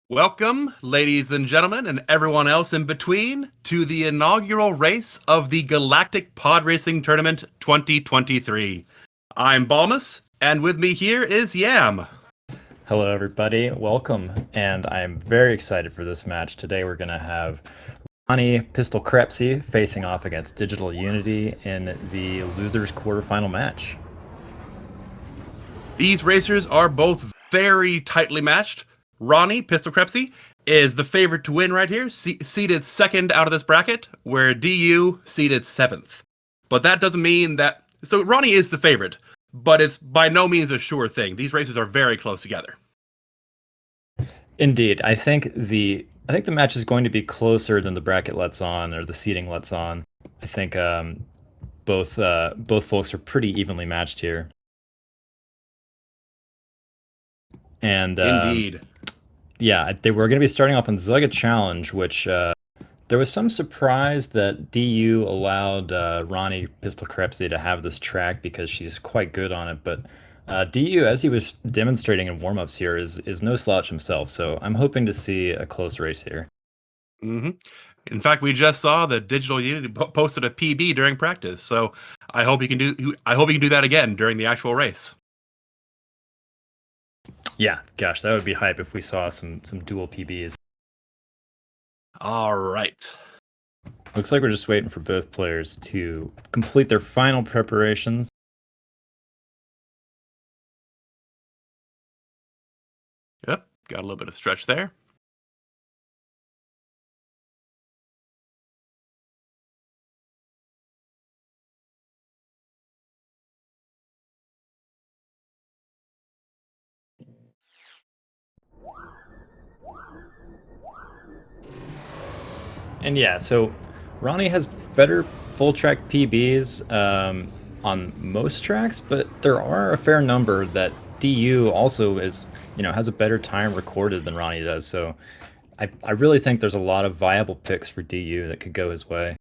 Welcome, ladies and gentlemen, and everyone else in between, to the inaugural race of the Galactic Pod Racing Tournament 2023. I'm Balmus, and with me here is Yam. Hello, everybody. Welcome, and I'm very excited for this match. Today we're going to have Ronnie Pistol Crepsi facing off against DigitalUnity in the losers quarterfinal match. These racers are both very tightly matched. Ronnie Pistol Crepsi is the favorite to win right here, seated second out of this bracket, where DU seated seventh. But that doesn't mean that... So Ronnie is the favorite, but it's by no means a sure thing. These races are very close together. Indeed, I think the match is going to be closer than the bracket lets on, or the seeding lets on. I think both folks are pretty evenly matched here. And Indeed. yeah, they were going to be starting off on Zugga Challenge, which there was some surprise that DU allowed Ronnie Pistol Crepsi to have this track because she's quite good on it. But DU, as he was demonstrating in warm-ups here, is no slouch himself. So I'm hoping to see a close race here. Mm-hmm. In fact, we just saw that DigitalUnity posted a PB during practice, so I hope he can do that again during the actual race. Yeah, gosh, that would be hype if we saw some dual PBs. All right. Looks like we're just waiting for both players to complete their final preparations. Yep, got a little bit of stretch there. And yeah, so Ronnie has better full track PBs on most tracks, but there are a fair number that DU also has a better time recorded than Ronnie does. So I really think there's a lot of viable picks for DU that could go his way.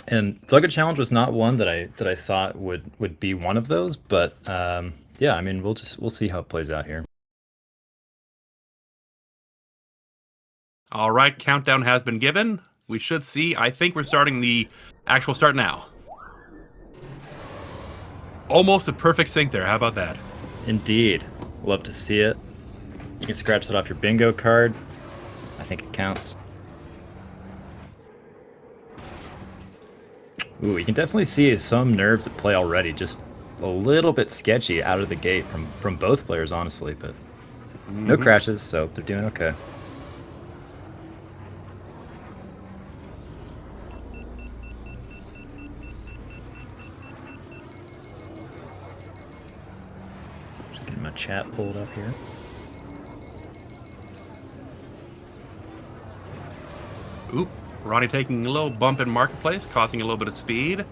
And Zugga Challenge was not one that I thought would be one of those, but yeah, I mean we'll see how it plays out here. All right, countdown has been given. We should see. I think we're starting the actual start now. Almost a perfect sync there. How about that? Indeed. Love to see it. You can scratch that off your bingo card. I think it counts. Ooh, you can definitely see some nerves at play already. Just a little bit sketchy out of the gate from both players, honestly, but no crashes, so they're doing okay. Just getting my chat pulled up here. Oop, Ronnie taking a little bump in marketplace, causing a little bit of speed.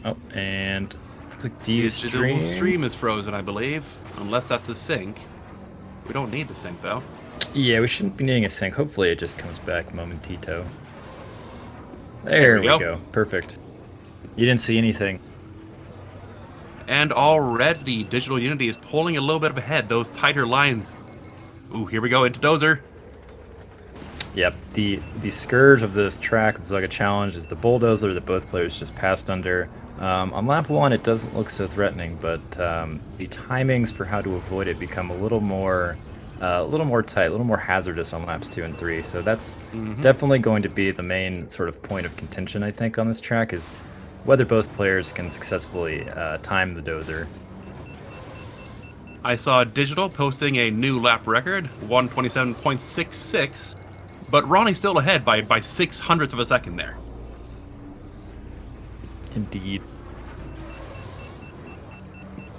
Oh, and looks like DU's stream is frozen, I believe, unless that's a sync. We don't need the sync though. Yeah, we shouldn't be needing a sync. Hopefully it just comes back momentito. There we go. Perfect. You didn't see anything. And already DigitalUnity is pulling a little bit ahead. Those tighter lines. Ooh, here we go into Dozer. Yep, the scourge of this track of Zugga Challenge is the bulldozer that both players just passed under. On lap 1, it doesn't look so threatening, but the timings for how to avoid it become a little more tight, a little more hazardous on laps 2 and 3. So that's definitely going to be the main sort of point of contention, I think, on this track, is whether both players can successfully time the dozer. I saw Digital posting a new lap record, 127.66, but Ronnie's still ahead by 0.06 of a second there. Indeed.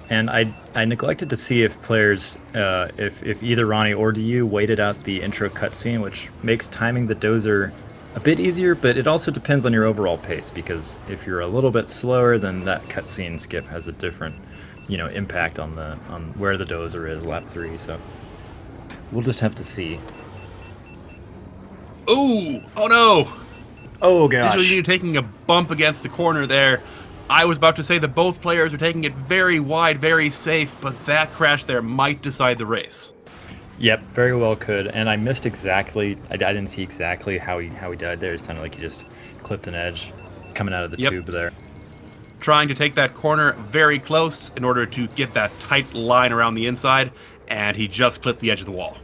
And I neglected to see if players, if either Ronnie or DU waited out the intro cutscene, which makes timing the dozer a bit easier, but it also depends on your overall pace, because if you're a little bit slower, then that cutscene skip has a different, impact on where the dozer is lap 3. So we'll just have to see. Ooh! Oh no! Oh DigitalUnity gosh. taking a bump against the corner there. I was about to say that both players are taking it very wide, very safe, but that crash there might decide the race. Yep, very well could. And I missed exactly. I didn't see exactly how he died there. It sounded like he just clipped an edge coming out of the Yep. tube there. Trying to take that corner very close in order to get that tight line around the inside, and he just clipped the edge of the wall.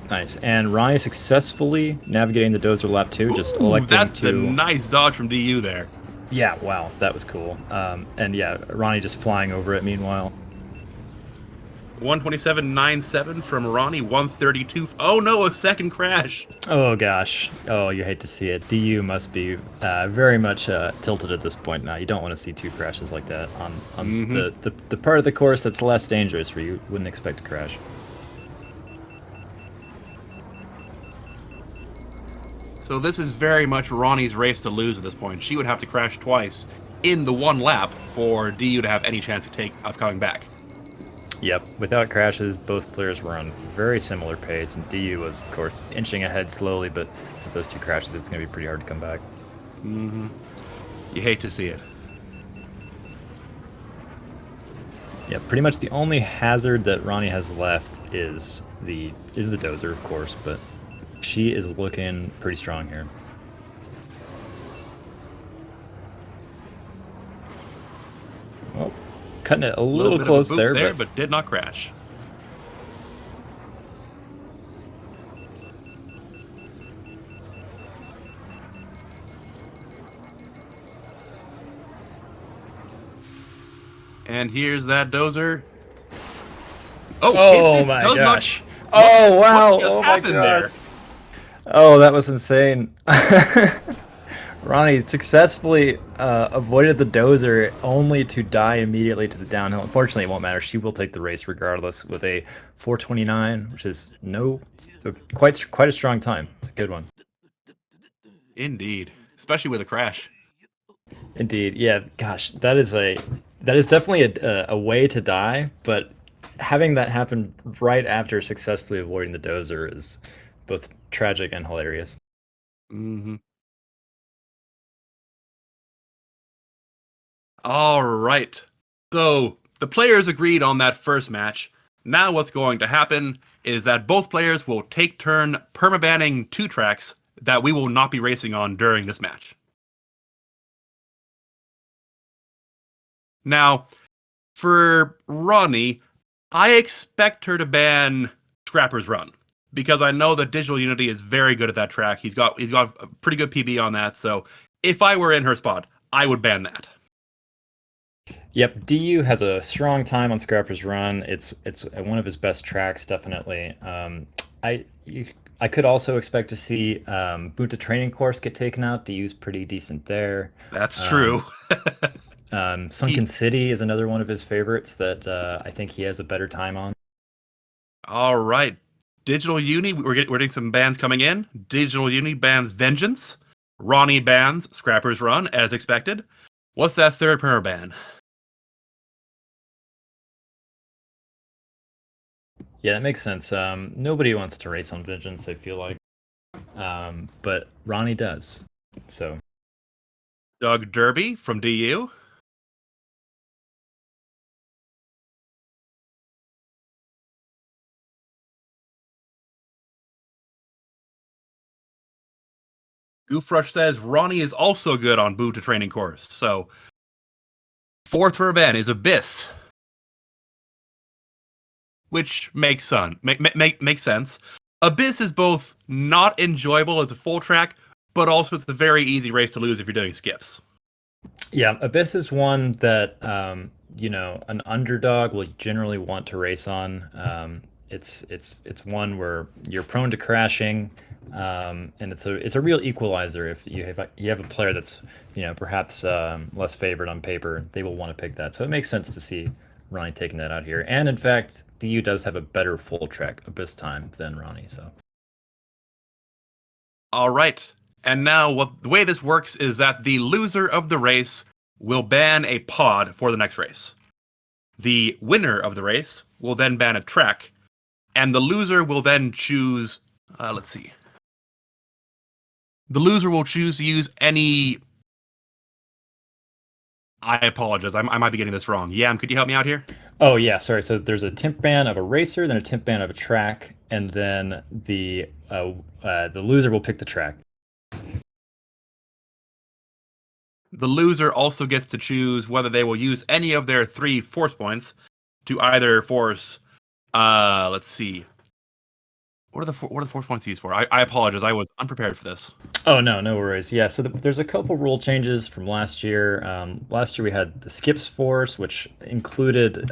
Nice. And Ronnie successfully navigating the dozer lap 2, just Ooh, electing that's to. the nice dodge from DU there. Yeah, wow, that was cool. And yeah, Ronnie just flying over it meanwhile. 127.97 from Ronnie, 132. Oh no, a second crash. Oh gosh. Oh, you hate to see it. DU must be very much tilted at this point now. You don't want to see 2 crashes like that on the part of the course that's less dangerous where you wouldn't expect to crash. So this is very much Ronnie's race to lose at this point. She would have to crash twice in the one lap for DU to have any chance of coming back. Yep, without crashes, both players were on very similar pace, and DU was, of course, inching ahead slowly, but with those 2 crashes, it's going to be pretty hard to come back. You hate to see it. Yeah, pretty much the only hazard that Ronnie has left is the dozer, of course, but she is looking pretty strong here. Well, cutting it a little close there, but did not crash. And here's that dozer. Oh my gosh! Oh wow! What just happened there? Oh, that was insane. Ronnie successfully avoided the dozer only to die immediately to the downhill. Unfortunately, it won't matter. She will take the race regardless with a 4:29, which is quite a strong time. It's a good one. Indeed, especially with a crash. Indeed, yeah. Gosh, that is definitely a way to die, but having that happen right after successfully avoiding the dozer is both tragic and hilarious. All right. So the players agreed on that first match. Now what's going to happen is that both players will take turn permabanning 2 tracks that we will not be racing on during this match. Now, for Ronnie, I expect her to ban Scrapper's Run because I know that DigitalUnity is very good at that track. He's got a pretty good PB on that. So if I were in her spot, I would ban that. Yep, DU has a strong time on Scrapper's Run. It's one of his best tracks, definitely. I could also expect to see Bunta Training Course get taken out. DU's pretty decent there. That's true. Sunken City is another one of his favorites that I think he has a better time on. All right. DigitalUnity, we're getting some bans coming in. DigitalUnity bans Vengeance. Ronnie bans Scrapper's Run, as expected. What's that third perma ban? Yeah, that makes sense. Nobody wants to race on Vengeance, I feel like. But Ronnie does. So Doug Derby from DU. Goofrush says Ronnie is also good on Bunta Training Course. So, 4th perma ban is Abyss. Which makes sense. Abyss is both not enjoyable as a full track, but also it's a very easy race to lose if you're doing skips. Yeah, Abyss is one that an underdog will generally want to race on. It's one where you're prone to crashing, and it's a real equalizer. If you have a player that's perhaps less favored on paper, they will want to pick that. So it makes sense to see Ronnie taking that out here. And in fact, DU does have a better full track Abyss time than Ronnie. So. All right. And now the way this works is that the loser of the race will ban a pod for the next race. The winner of the race will then ban a track, and the loser will then choose, let's see. the loser will choose to use any. I apologize. I might be getting this wrong. Yam, could you help me out here? Oh yeah, sorry. So there's a temp ban of a racer, then a temp ban of a track, and then the loser will pick the track. The loser also gets to choose whether they will use any of their 3 force points to either force. Let's see. What are the force points used for? I apologize. I was unprepared for this. Oh no, no worries. Yeah, so there's a couple rule changes from last year. Last year we had the skips force, which included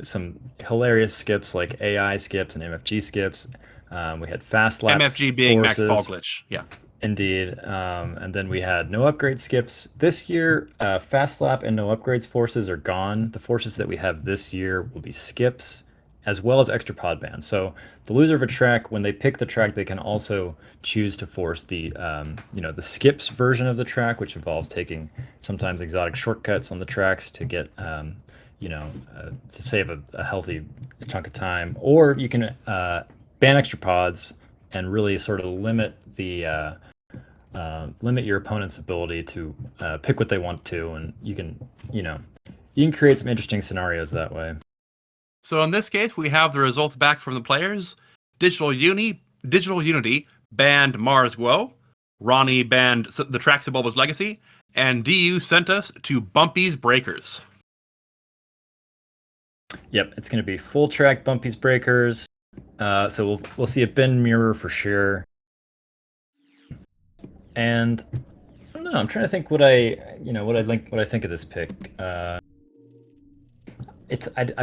some hilarious skips like AI skips and MFG skips. We had fast laps. MFG being forces. max fall glitch. Yeah. Indeed. And then we had no upgrade skips. This year, fast lap and no upgrades forces are gone. The forces that we have this year will be skips as well as extra pod bans. So the loser of a track, when they pick the track, they can also choose to force the the skips version of the track, which involves taking sometimes exotic shortcuts on the tracks to get to save a healthy chunk of time. Or you can ban extra pods and really sort of limit the limit your opponent's ability to pick what they want to, and you can create some interesting scenarios that way. So in this case, we have the results back from the players. DigitalUnity banned Mars Guo, Ronnie banned the tracks of Bulba's Legacy, and DU sent us to Bumpy's Breakers. Yep, it's going to be full track Bumpy's Breakers. So we'll see a bend mirror for sure. And I don't know. I'm trying to think what I think of this pick. I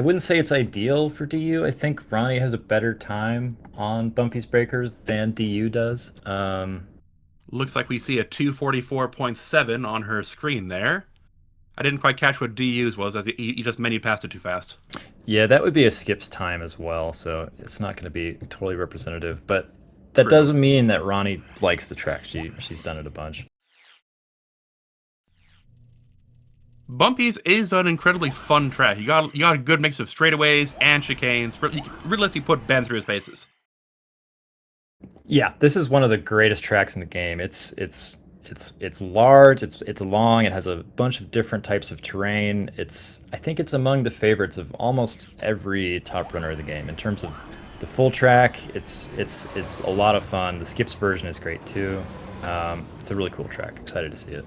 wouldn't say it's ideal for DU. I think Ronnie has a better time on Bumpy's Breakers than DU does. Looks like we see a 244.7 on her screen there. I didn't quite catch what DU's was, as he just menu passed it too fast. Yeah, that would be a skips time as well, so it's not going to be totally representative. But that doesn't mean that Ronnie likes the track. She's done it a bunch. Bumpy's is an incredibly fun track. You got a good mix of straightaways and chicanes. Really lets you put Ben through his paces. Yeah, this is one of the greatest tracks in the game. It's large, it's long, it has a bunch of different types of terrain. I think it's among the favorites of almost every top runner of the game in terms of the full track. It's a lot of fun. The skips version is great too. It's a really cool track. Excited to see it.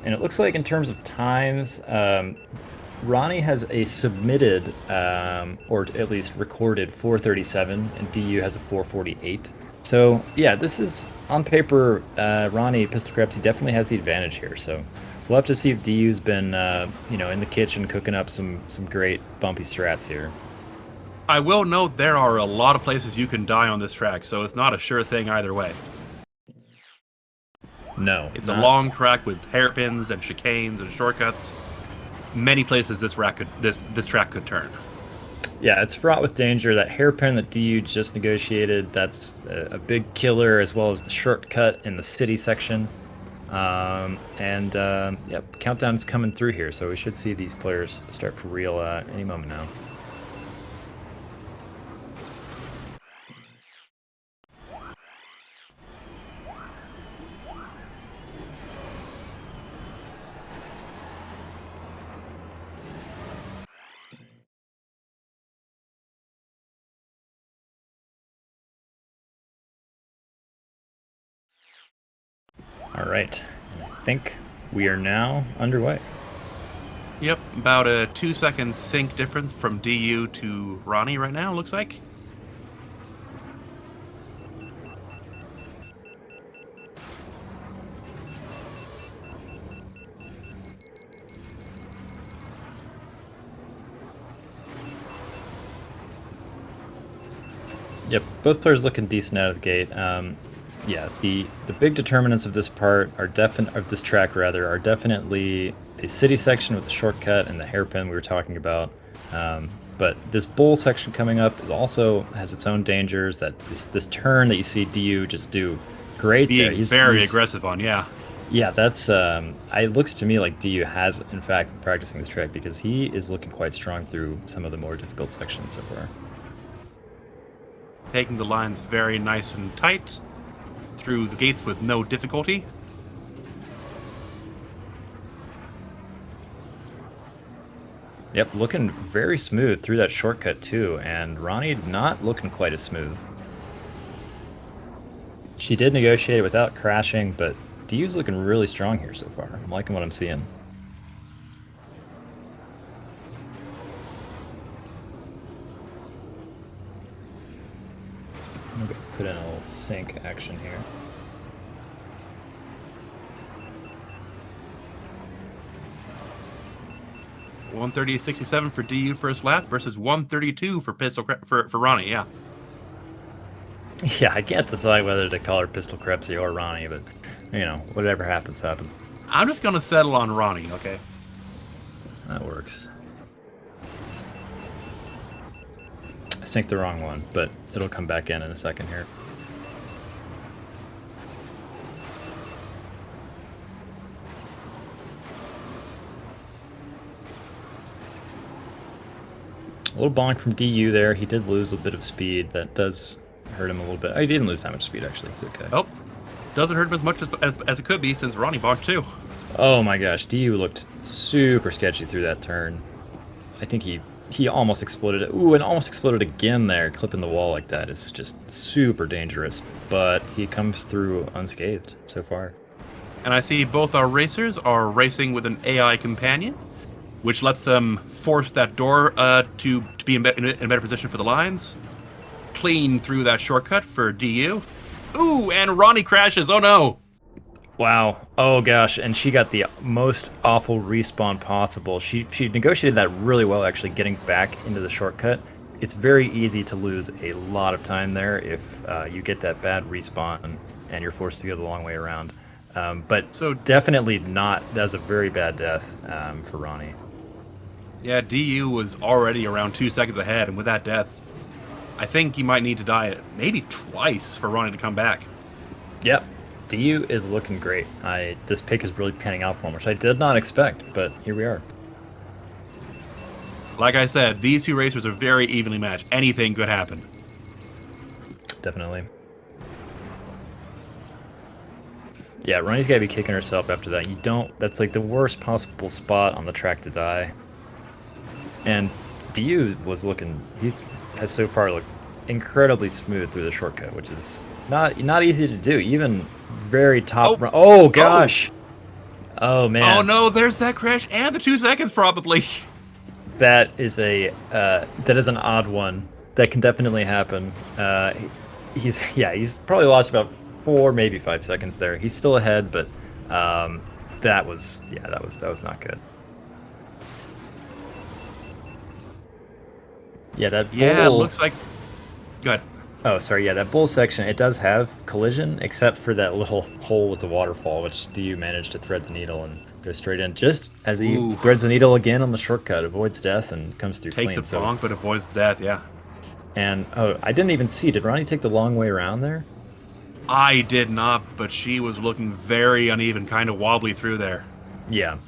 And it looks like in terms of times, Ronnie has a submitted, or at least recorded 4:37, and DU has a 4:48. So yeah, this is on paper. Ronnie Pistol Crepsi definitely has the advantage here. So we'll have to see if DU's been in the kitchen cooking up some great bumpy strats here. I will note there are a lot of places you can die on this track, so it's not a sure thing either way. No, it's a long track with hairpins and chicanes and shortcuts. Many places this track could turn. Yeah, it's fraught with danger. That hairpin that DU just negotiated, that's a big killer, as well as the shortcut in the city section. Yep, countdown's coming through here, so we should see these players start for real any moment now. All right, I think we are now underway. Yep, about a 2-second sync difference from DU to Ronnie right now, looks like. Yep, both players looking decent out of the gate. Yeah, the big determinants of this this track are definitely the city section with the shortcut and the hairpin we were talking about. But this bowl section coming up has its own dangers. That this turn that you see DU just do great there. He's very aggressive on, yeah. Yeah, that's it looks to me like DU has in fact been practicing this track, because he is looking quite strong through some of the more difficult sections so far. taking the lines very nice and tight through the gates with no difficulty. Yep, looking very smooth through that shortcut too, and Ronnie not looking quite as smooth. She did negotiate it without crashing, but DU's looking really strong here so far. I'm liking what I'm seeing. I'm gonna put in a little sync action here. .130.67 for DU first lap versus 132 for for Ronnie. Yeah. Yeah, I can't decide whether to call her Pistol Crepsi or Ronnie, but you know, whatever happens, happens. I'm just gonna settle on Ronnie. Okay. That works. I synced the wrong one, but it'll come back in a second here. A little bonk from DU there. He did lose a bit of speed. That does hurt him a little bit. Oh, he didn't lose that much speed, actually. It's okay. Oh, doesn't hurt him as much as it could be since Ronnie bonked too. Oh my gosh, DU looked super sketchy through that turn. I think he almost exploded it. Ooh, and almost exploded again there, clipping the wall like that. It's just super dangerous, but he comes through unscathed so far. And I see both our racers are racing with an AI companion, which lets them force that door to be in a better position for the lines. Clean through that shortcut for DU. Ooh, and Ronnie crashes. Oh no! Wow. Oh gosh, and she got the most awful respawn possible. She negotiated that really well, actually getting back into the shortcut. It's very easy to lose a lot of time there if you get that bad respawn and you're forced to go the long way around. But so definitely not. That's a very bad death for Ronnie. Yeah, DU was already around 2 seconds ahead, and with that death, I think you might need to die maybe twice for Ronnie to come back. Yep. DU is looking great. This pick is really panning out for him, which I did not expect, but here we are. Like I said, these two racers are very evenly matched. Anything could happen. Definitely. Yeah, Ronnie's got to be kicking herself after that. That's like the worst possible spot on the track to die. And DU was looking, he has so far looked incredibly smooth through the shortcut, which is not easy to do. Even very top. Oh gosh. Oh man. Oh no, there's that crash and the 2 seconds probably. That is an odd one. That can definitely happen. He's probably lost about 4, maybe 5 seconds there. He's still ahead, but that was not good. Yeah, that bull... Yeah, it looks like... Go ahead. Oh, sorry, yeah, that bull section, it does have collision, except for that little hole with the waterfall, which DU managed to thread the needle and go straight in, just as he threads the needle again on the shortcut, avoids death, and comes through clean. Takes a bonk, but avoids death, yeah. And, oh, I didn't even see, did Ronnie take the long way around there? I did not, but she was looking very uneven, kind of wobbly through there. Yeah,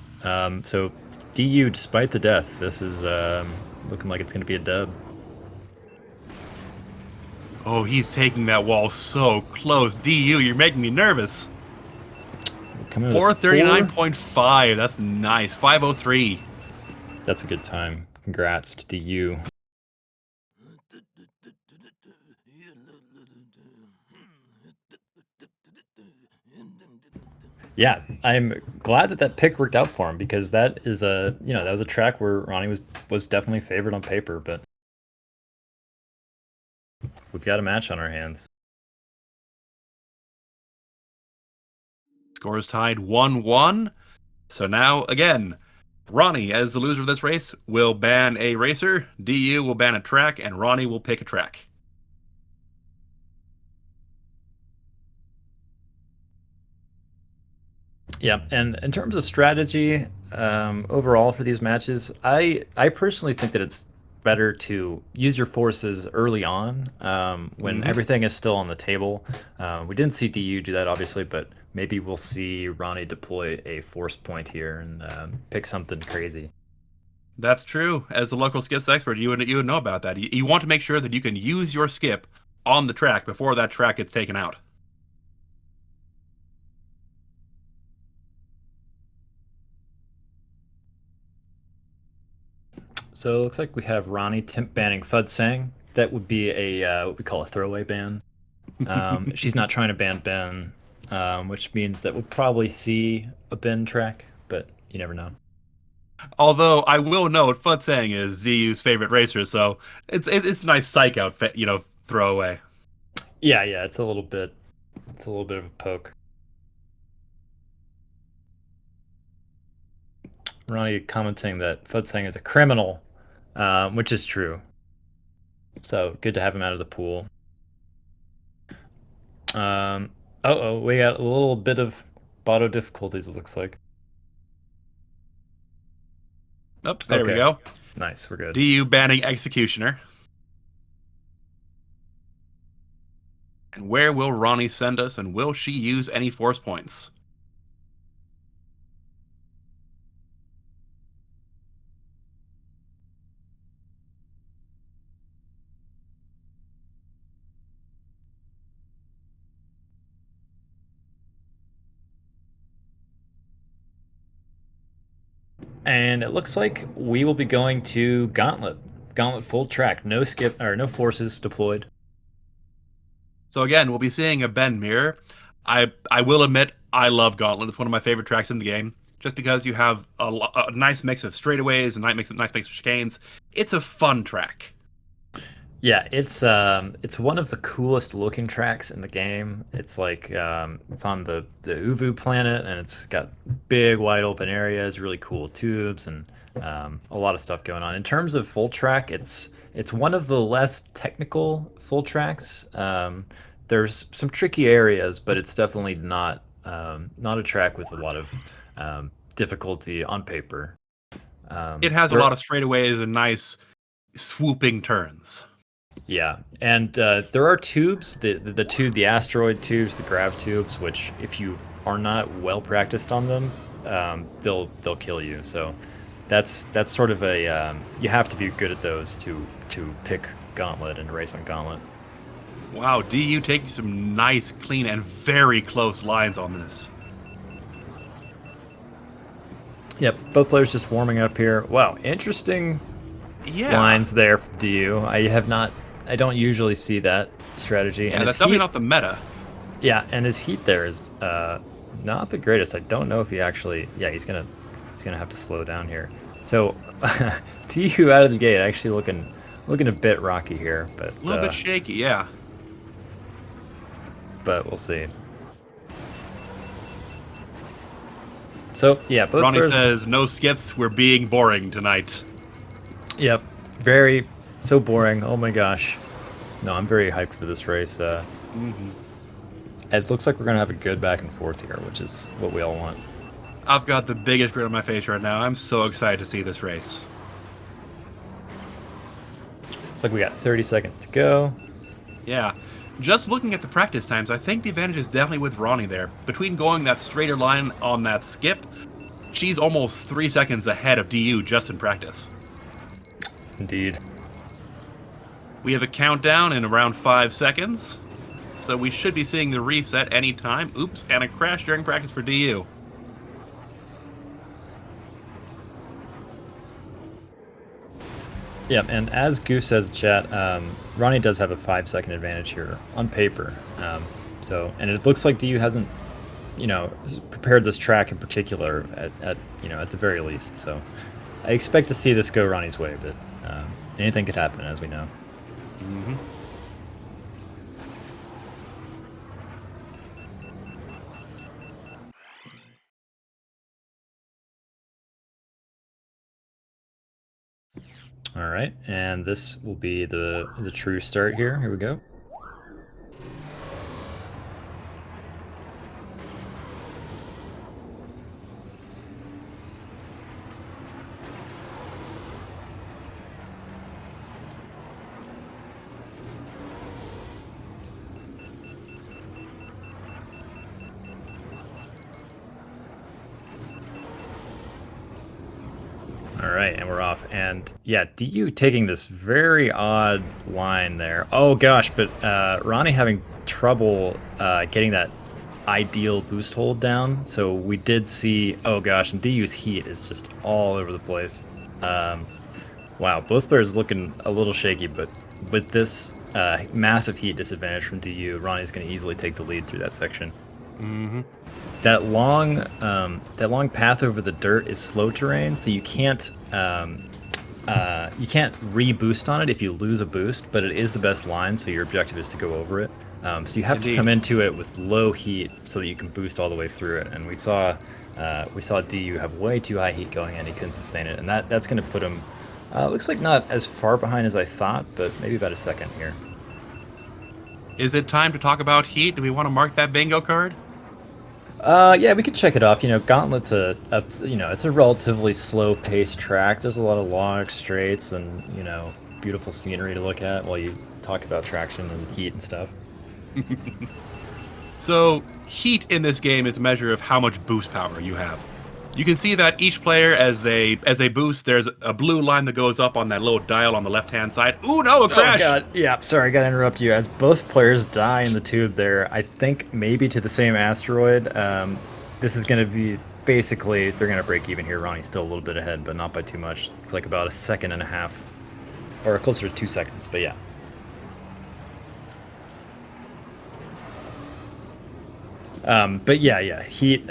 so DU, despite the death, this is looking like it's going to be a dub. Oh, he's taking that wall so close. DU, you're making me nervous. 439.5. That's nice. 503. That's a good time. Congrats to DU. Yeah, I'm glad that pick worked out for him, because that is that was a track where Ronnie was definitely favored on paper, but we've got a match on our hands. Score is tied 1-1. So now, again, Ronnie, as the loser of this race, will ban a racer, DU will ban a track, and Ronnie will pick a track. Yeah, and in terms of strategy, overall for these matches, I personally think that it's better to use your forces early on when everything is still on the table. We didn't see DU do that, obviously, but maybe we'll see Ronnie deploy a force point here and pick something crazy. That's true. As the local skips expert, you would know about that. You want to make sure that you can use your skip on the track before that track gets taken out. So it looks like we have Ronnie temp banning Fudsang. That would be a what we call a throwaway ban. She's not trying to ban Ben, which means that we'll probably see a Ben track, but you never know. Although I will note, Futsang is ZU's favorite racer, so it's a nice psych out, throwaway. Yeah, it's a little bit of a poke. Ronnie commenting that Fudsang is a criminal, which is true. So good to have him out of the pool. We got a little bit of botto difficulties, it looks like. Oh, there we go. Nice, we're good. DU banning Executioner. And where will Ronnie send us, and will she use any force points? And it looks like we will be going to Gauntlet. Gauntlet full track, no skip or no forces deployed. So again, we'll be seeing a Ben mirror. I will admit I love Gauntlet. It's one of my favorite tracks in the game, just because you have a nice mix of straightaways and nice mix of chicanes. It's a fun track. Yeah, it's one of the coolest looking tracks in the game. It's like it's on the Uvu planet, and it's got big wide open areas, really cool tubes, and a lot of stuff going on. In terms of full track, it's one of the less technical full tracks. There's some tricky areas, but it's definitely not a track with a lot of difficulty on paper. It has a lot of straightaways and nice swooping turns. Yeah, and there are tubes, the asteroid tubes, the grav tubes, which if you are not well practiced on them, they'll kill you. So that's sort of a you have to be good at those to pick Gauntlet and race on Gauntlet. Wow, DU taking some nice, clean, and very close lines on this. Yep, both players just warming up here. Wow, interesting lines there from DU. I don't usually see that strategy. Yeah, and that's definitely not the meta. Yeah, and his heat there is not the greatest. I don't know if he actually. Yeah, he's gonna have to slow down here. So DU out of the gate actually looking a bit rocky here, but a little bit shaky, yeah. But we'll see. So yeah, both Ronnie says no skips. We're being boring tonight. Yep, so boring. Oh my gosh. No, I'm very hyped for this race. It looks like we're gonna have a good back and forth here, which is what we all want. I've got the biggest grin on my face right now. I'm so excited to see this race. Looks like we got 30 seconds to go. Yeah. Just looking at the practice times, I think the advantage is definitely with Ronnie there. Between going that straighter line on that skip, she's almost 3 seconds ahead of DU just in practice. Indeed. We have a countdown in around 5 seconds, so we should be seeing the reset anytime. Oops, and a crash during practice for DU. Yeah, and as Goose says in chat, Ronnie does have a 5-second advantage here on paper. And it looks like DU hasn't, prepared this track in particular at the very least. So I expect to see this go Ronnie's way, but anything could happen, as we know. All right, and this will be the true start here. Here we go. All right. right, and we're off. And yeah, DU taking this very odd line there. Oh gosh, but Ronnie having trouble getting that ideal boost hold down. So we did see, oh gosh, and DU's heat is just all over the place. Wow, both players looking a little shaky, but with this massive heat disadvantage from DU, Ronnie's going to easily take the lead through that section. Mm-hmm. That long path over the dirt is slow terrain, so you can't reboost on it if you lose a boost, but it is the best line, so your objective is to go over it. So you have to come into it with low heat so that you can boost all the way through it. And we saw DU have way too high heat going in; he couldn't sustain it, and that's going to put him. Looks like not as far behind as I thought, but maybe about a second here. Is it time to talk about heat? Do we want to mark that bingo card? Yeah, we could check it off. You know, Gauntlet's it's a relatively slow-paced track. There's a lot of long straights and, you know, beautiful scenery to look at while you talk about traction and heat and stuff. So, heat in this game is a measure of how much boost power you have. You can see that each player, as they boost, there's a blue line that goes up on that little dial on the left-hand side. Ooh, no, a crash! Oh, God. Yeah, sorry, I gotta interrupt you. As both players die in the tube there, I think maybe to the same asteroid, this is gonna be, basically, they're gonna break even here. Ronnie's still a little bit ahead, but not by too much. It's like about a second and a half, or closer to 2 seconds, but yeah. But yeah, heat,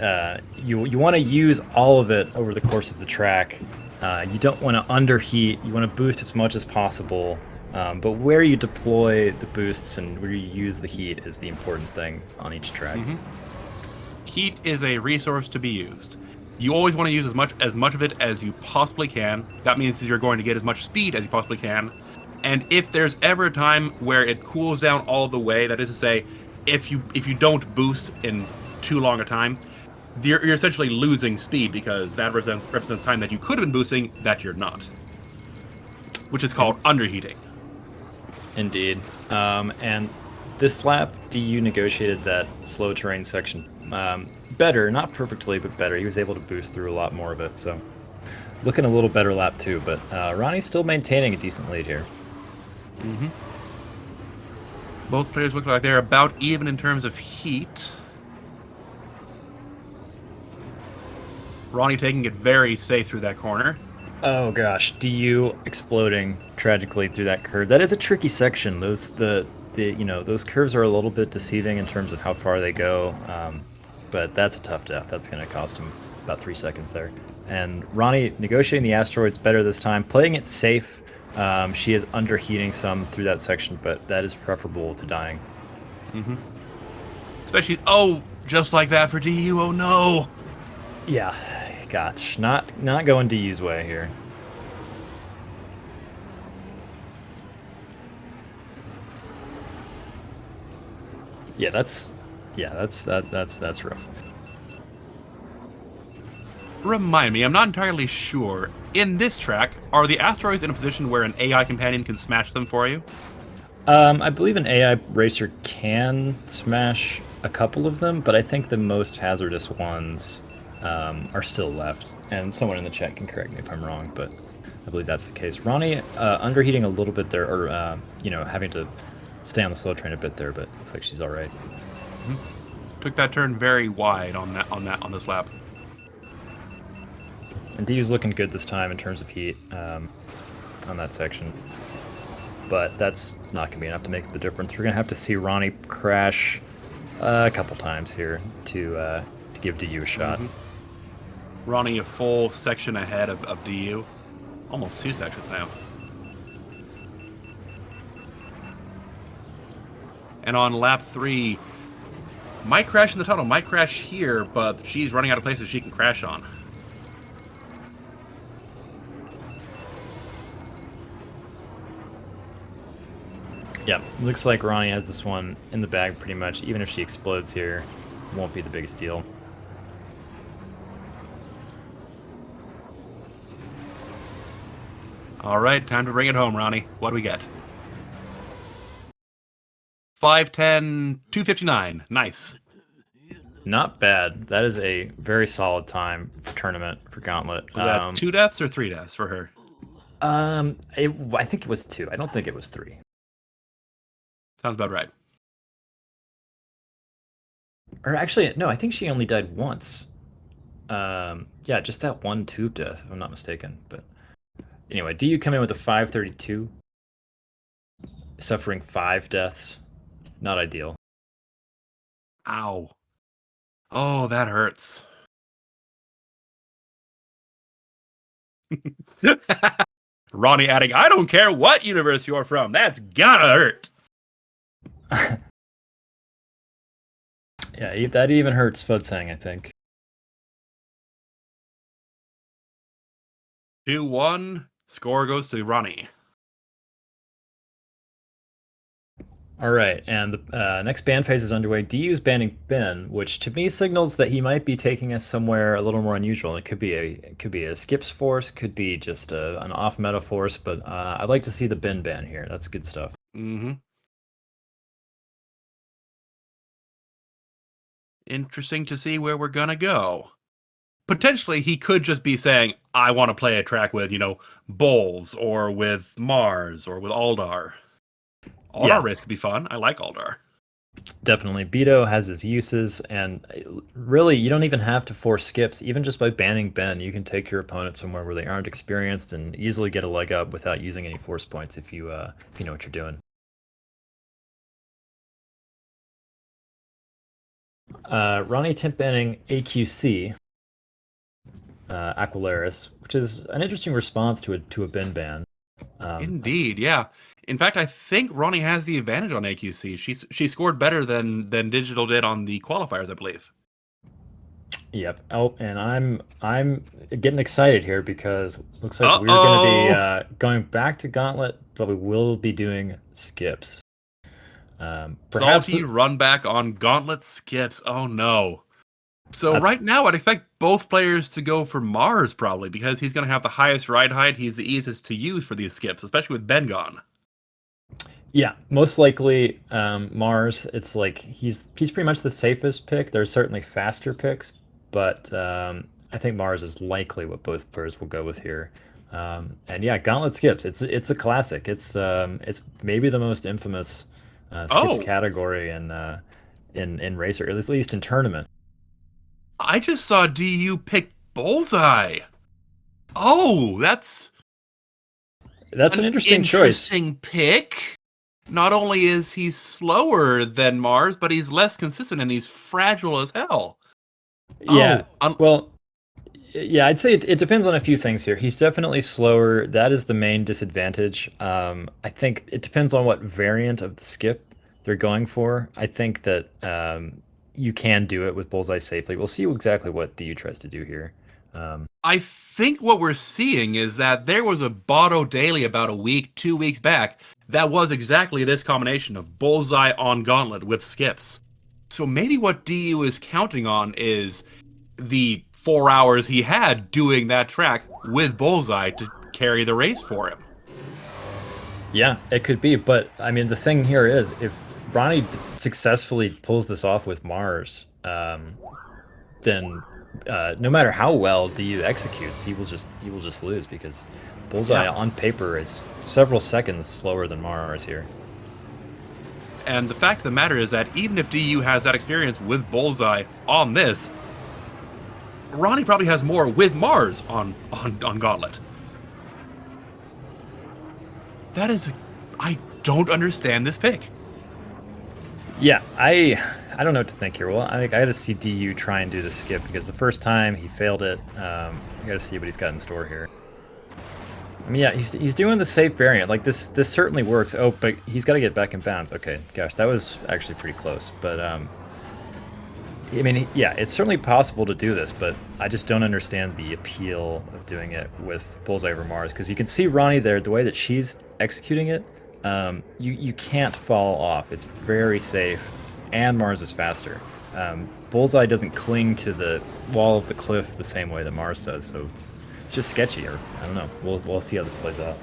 you want to use all of it over the course of the track. You don't want to underheat, you want to boost as much as possible, but where you deploy the boosts and where you use the heat is the important thing on each track. Mm-hmm. Heat is a resource to be used. You always want to use as much of it as you possibly can. That means that you're going to get as much speed as you possibly can. And if there's ever a time where it cools down all the way, that is to say, if you don't boost in too long a time, you're essentially losing speed because that represents time that you could have been boosting that you're not, which is called underheating. Indeed. And this lap, DU negotiated that slow terrain section better, not perfectly, but better. He was able to boost through a lot more of it, so looking a little better lap too, but Ronnie's still maintaining a decent lead here. Mm-hmm. Both players look like they're about even in terms of heat. Ronnie taking it very safe through that corner. Oh gosh, DU exploding tragically through that curve. That is a tricky section. Those those curves are a little bit deceiving in terms of how far they go. But that's a tough death. That's going to cost him about 3 seconds there. And Ronnie negotiating the asteroids better this time, playing it safe. She is underheating some through that section, but that is preferable to dying. Mm-hmm. Especially, just like that for DU. Oh no! Yeah, gosh, not going DU's way here. Yeah, that's rough. Remind me, I'm not entirely sure. In this track, are the asteroids in a position where an AI companion can smash them for you? I believe an AI racer can smash a couple of them, but I think the most hazardous ones are still left. And someone in the chat can correct me if I'm wrong, but I believe that's the case. Ronnie underheating a little bit there, or having to stay on the slow train a bit there, but looks like she's all right. Mm-hmm. Took that turn very wide on this lap. And DU's looking good this time in terms of heat on that section. But that's not going to be enough to make the difference. We're going to have to see Ronnie crash a couple times here to give DU a shot. Mm-hmm. Ronnie a full section ahead of DU. Almost 2 sections now. And on lap 3, might crash in the tunnel, might crash here, but she's running out of places she can crash on. Yeah, looks like Ronnie has this one in the bag pretty much. Even if she explodes here, it won't be the biggest deal. All right, time to bring it home, Ronnie. What do we get? 5:10, 2:59. Nice. Not bad. That is a very solid time for tournament for Gauntlet. Was that 2 deaths or 3 deaths for her? I think it was 2. I don't think it was 3. Sounds about right. Or actually, no, I think she only died once. Yeah, just that one tube death, if I'm not mistaken. But anyway, DU come in with a 532, suffering 5 deaths. Not ideal. Ow. Oh, that hurts. Ronnie adding, I don't care what universe you're from. That's gotta hurt. Yeah, that even hurts Futsang, I think. 2-1. Score goes to Ronnie. All right, and the next ban phase is underway. DU's banning Ben, which to me signals that he might be taking us somewhere a little more unusual. It could be a skips force, could be just an off meta force, but I'd like to see the Ben ban here. That's good stuff. Mm-hmm. Interesting to see where we're gonna go. Potentially, he could just be saying, I want to play a track with, Bowls, or with Mars, or with Aldar. Aldar race could be fun. I like Aldar. Definitely. Beto has his uses, and really, you don't even have to force skips. Even just by banning Ben, you can take your opponent somewhere where they aren't experienced and easily get a leg up without using any force points if you know what you're doing. Ronnie temp banning AQC, Aquilaris, which is an interesting response to a Ben ban. Indeed, yeah. In fact, I think Ronnie has the advantage on AQC. She scored better than Digital did on the qualifiers, I believe. Yep. Oh, and I'm getting excited here because it looks like we're going to be going back to Gauntlet, but we will be doing skips. Perhaps Salty run back on Gauntlet skips. Oh no. So right now, I'd expect both players to go for Mars probably because he's going to have the highest ride height. He's the easiest to use for these skips, especially with Ben gone. Yeah, most likely Mars. It's like he's pretty much the safest pick. There's certainly faster picks, but I think Mars is likely what both players will go with here. And yeah, Gauntlet skips. It's a classic. It's maybe the most infamous skips category in Racer, at least in tournament. I just saw DU pick Bullseye. Oh, that's an interesting choice. Interesting pick. Not only is he slower than Mars, but he's less consistent and he's fragile as hell. Yeah. Well, yeah, I'd say it depends on a few things here. He's definitely slower. That is the main disadvantage. I think it depends on what variant of the skip they're going for. I think that you can do it with Bullseye safely. We'll see exactly what DU tries to do here. I think what we're seeing is that there was a Botto Daily about 2 weeks back that was exactly this combination of Bullseye on Gauntlet with skips. So maybe what DU is counting on is the 4 hours he had doing that track with Bullseye to carry the race for him. Yeah, it could be. But, I mean, the thing here is if Ronnie successfully pulls this off with Mars, then no matter how well DU executes, he will just lose because Bullseye on paper is several seconds slower than Mars here. And the fact of the matter is that even if DU has that experience with Bullseye on this, Ronnie probably has more with Mars on Gauntlet. That is, I don't understand this pick. Yeah, I don't know what to think here. Well, I got to see DU try and do the skip because the first time he failed it. I got to see what he's got in store here. I mean, yeah, he's doing the safe variant. Like this certainly works. Oh, but he's got to get back in bounds. Okay, gosh, that was actually pretty close. But I mean, yeah, it's certainly possible to do this, but I just don't understand the appeal of doing it with Bullseye over Mars because you can see Ronnie there, the way that she's executing it. You can't fall off. It's very safe, and Mars is faster. Bullseye doesn't cling to the wall of the cliff the same way that Mars does, so it's just sketchy. Or I don't know. We'll see how this plays out.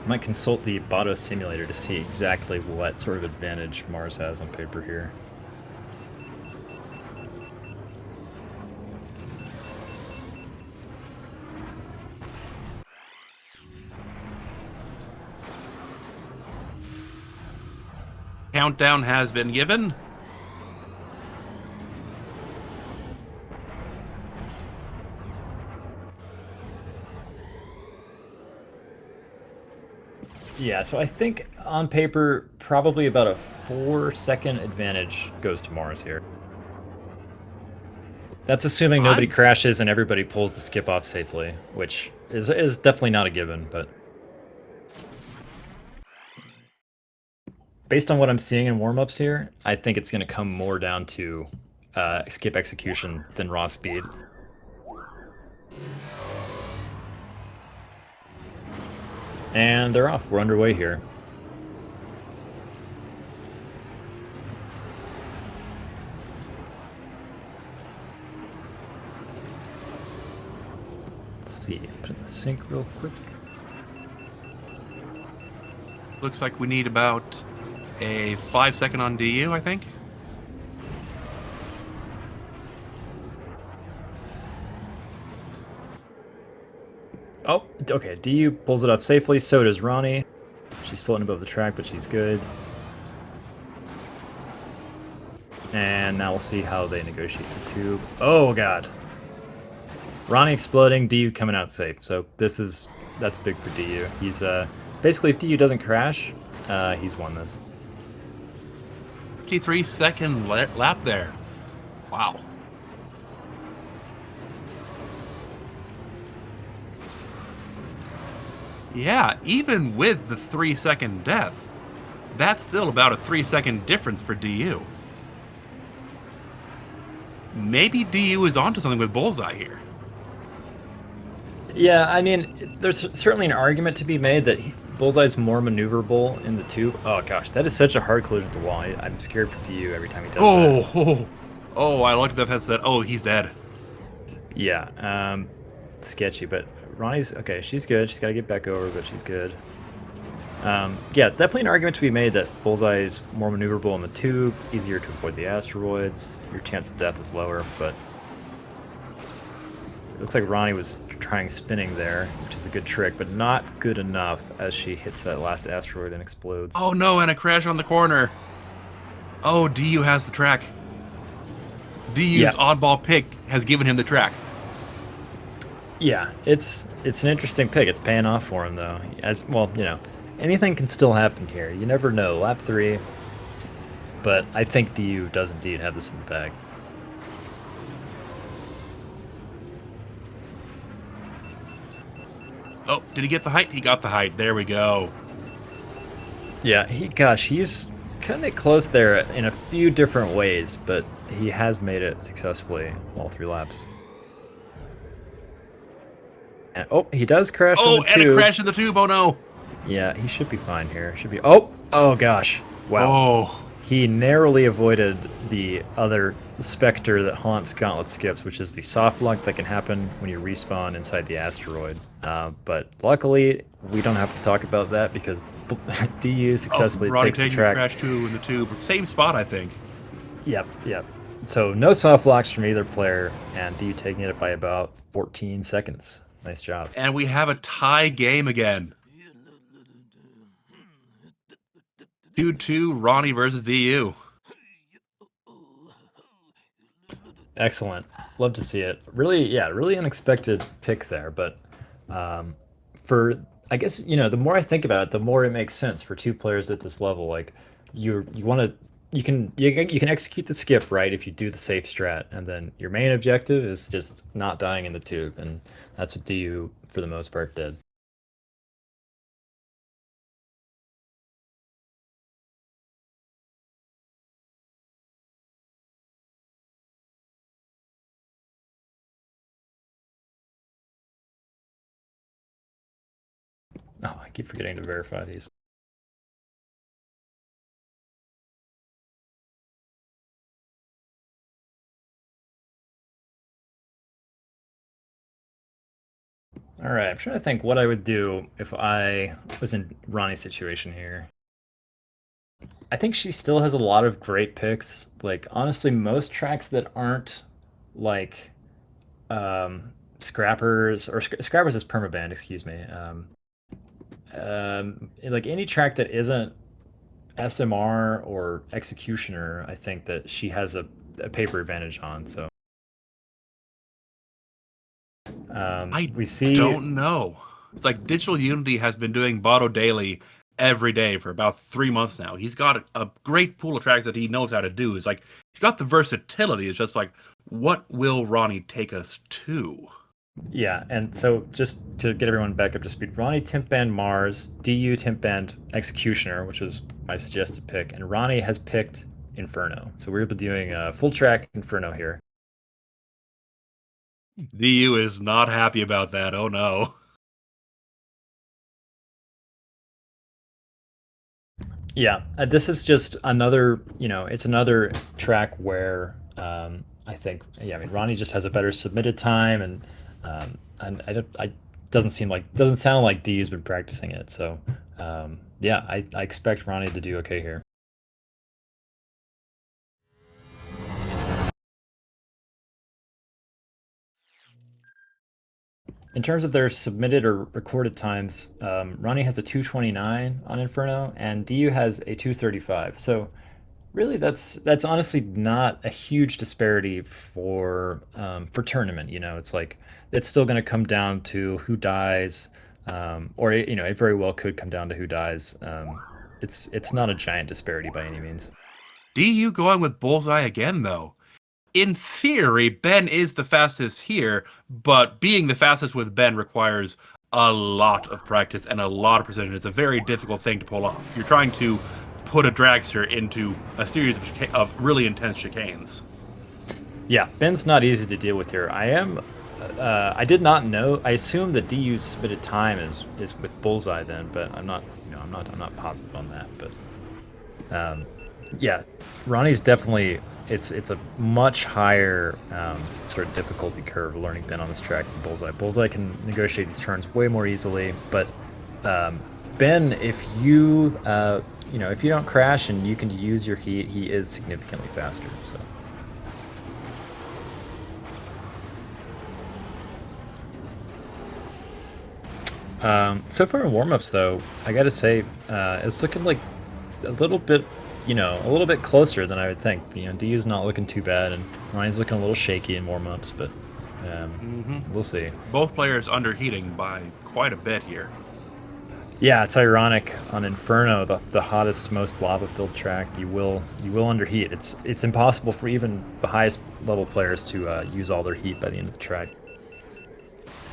Might consult the Botto simulator to see exactly what sort of advantage Mars has on paper here. Countdown has been given. Yeah, so I think on paper, probably about a 4-second advantage goes to Mars here. That's assuming nobody crashes and everybody pulls the skip off safely, which is definitely not a given, but based on what I'm seeing in warm-ups here, I think it's going to come more down to skip execution than raw speed. And they're off. We're underway here. Let's see. Put in the sync real quick. Looks like we need about a 5-second on DU, I think. Oh, okay. DU pulls it off safely. So does Ronnie. She's floating above the track, but she's good. And now we'll see how they negotiate the tube. Oh, God. Ronnie exploding, DU coming out safe. So that's big for DU. He's basically, if DU doesn't crash, he's won this. 53-second lap there. Wow. Yeah, even with the 3-second death, that's still about a 3-second difference for DU. Maybe DU is onto something with Bullseye here. Yeah, I mean, there's certainly an argument to be made that Bullseye's more maneuverable in the tube. Oh gosh, that is such a hard collision with the wall. I'm scared for DU every time he does that. Oh, I looked at that and said, oh, he's dead. Yeah, sketchy, but Ronnie's okay. She's good. She's got to get back over, but she's good. Yeah, definitely an argument to be made that Bullseye is more maneuverable in the tube, easier to avoid the asteroids. Your chance of death is lower, but it looks like Ronnie was trying spinning there, which is a good trick, but not good enough as she hits that last asteroid and explodes. Oh no, and a crash on the corner. Oh, DU has the track. DU's oddball pick has given him the track. Yeah, it's an interesting pick. It's paying off for him, though. As well, you know, anything can still happen here. You never know. Lap 3, but I think DU does indeed have this in the bag. Oh, did he get the height? He got the height. There we go. Yeah, he's cutting it close there in a few different ways, but he has made it successfully all 3 laps. And, oh, he does crash in the tube. Oh, and a crash in the tube. Oh, no. Yeah, he should be fine here. Should be. Oh gosh. Wow. Oh. He narrowly avoided the other specter that haunts Gauntlet skips, which is the soft lock that can happen when you respawn inside the asteroid. But luckily, we don't have to talk about that because DU successfully takes the track. Crash 2 in the tube. Same spot, I think. Yep. So no soft locks from either player, and DU taking it by about 14 seconds. Nice job. And we have a tie game again. 2-2, Ronnie versus DU. Excellent. Love to see it. Really unexpected pick there, but I guess, you know, the more I think about it, the more it makes sense for 2 players at this level. Like you can execute the skip right if you do the safe strat, and then your main objective is just not dying in the tube, and that's what DU for the most part did. Oh, I keep forgetting to verify these. All All right, I'm trying to think what I would do if I was in Ronnie's situation here. I think she still has a lot of great picks. Like honestly, most tracks that aren't like Scrappers or Scrappers is permaband, excuse me. Like any track that isn't SMR or Executioner, I think that she has a paper advantage on. So I we see, don't know. It's like DigitalUnity has been doing Botto Daily every day for about 3 months now. He's got a great pool of tracks that he knows how to do. It's like he's got the versatility. It's just like, what will Ronnie take us to? yeah, and so just to get everyone back up to speed, Ronnie Timp Band Mars, DU Timp Band Executioner, which was my suggested pick, and Ronnie has picked Inferno. So we're doing a full track Inferno here. DU is not happy about that. Oh no. Yeah, this is just another, it's another track where I think, yeah, I mean, Ronnie just has a better submitted time, and I doesn't sound like D's been practicing it. So, yeah, I expect Ronnie to do okay here. In terms of their submitted or recorded times, Ronnie has a 2:29 on Inferno, and DU has a 2:35. So really, that's honestly not a huge disparity for tournament. It's like it's still going to come down to who dies, or it very well could come down to who dies. It's not a giant disparity by any means. DU going with Bullseye again, though. In theory, Ben is the fastest here, but being the fastest with Ben requires a lot of practice and a lot of precision. It's a very difficult thing to pull off. You're trying to put a dragster into a series of really intense chicanes. Yeah, Ben's not easy to deal with here. I did not know. I assume the DU submitted time is with Bullseye then, but I'm not positive on that. But yeah, Ronnie's definitely it's a much higher sort of difficulty curve learning Ben on this track than Bullseye. Bullseye can negotiate these turns way more easily, but Ben, if you if you don't crash and you can use your heat, he is significantly faster. So far in warm-ups, though, I gotta say, it's looking like a little bit closer than I would think. DU's not looking too bad, and Ryan's looking a little shaky in warm-ups, but we'll see. Both players underheating by quite a bit here. Yeah, it's ironic. On Inferno, the hottest, most lava-filled track, you will underheat. It's impossible for even the highest level players to use all their heat by the end of the track.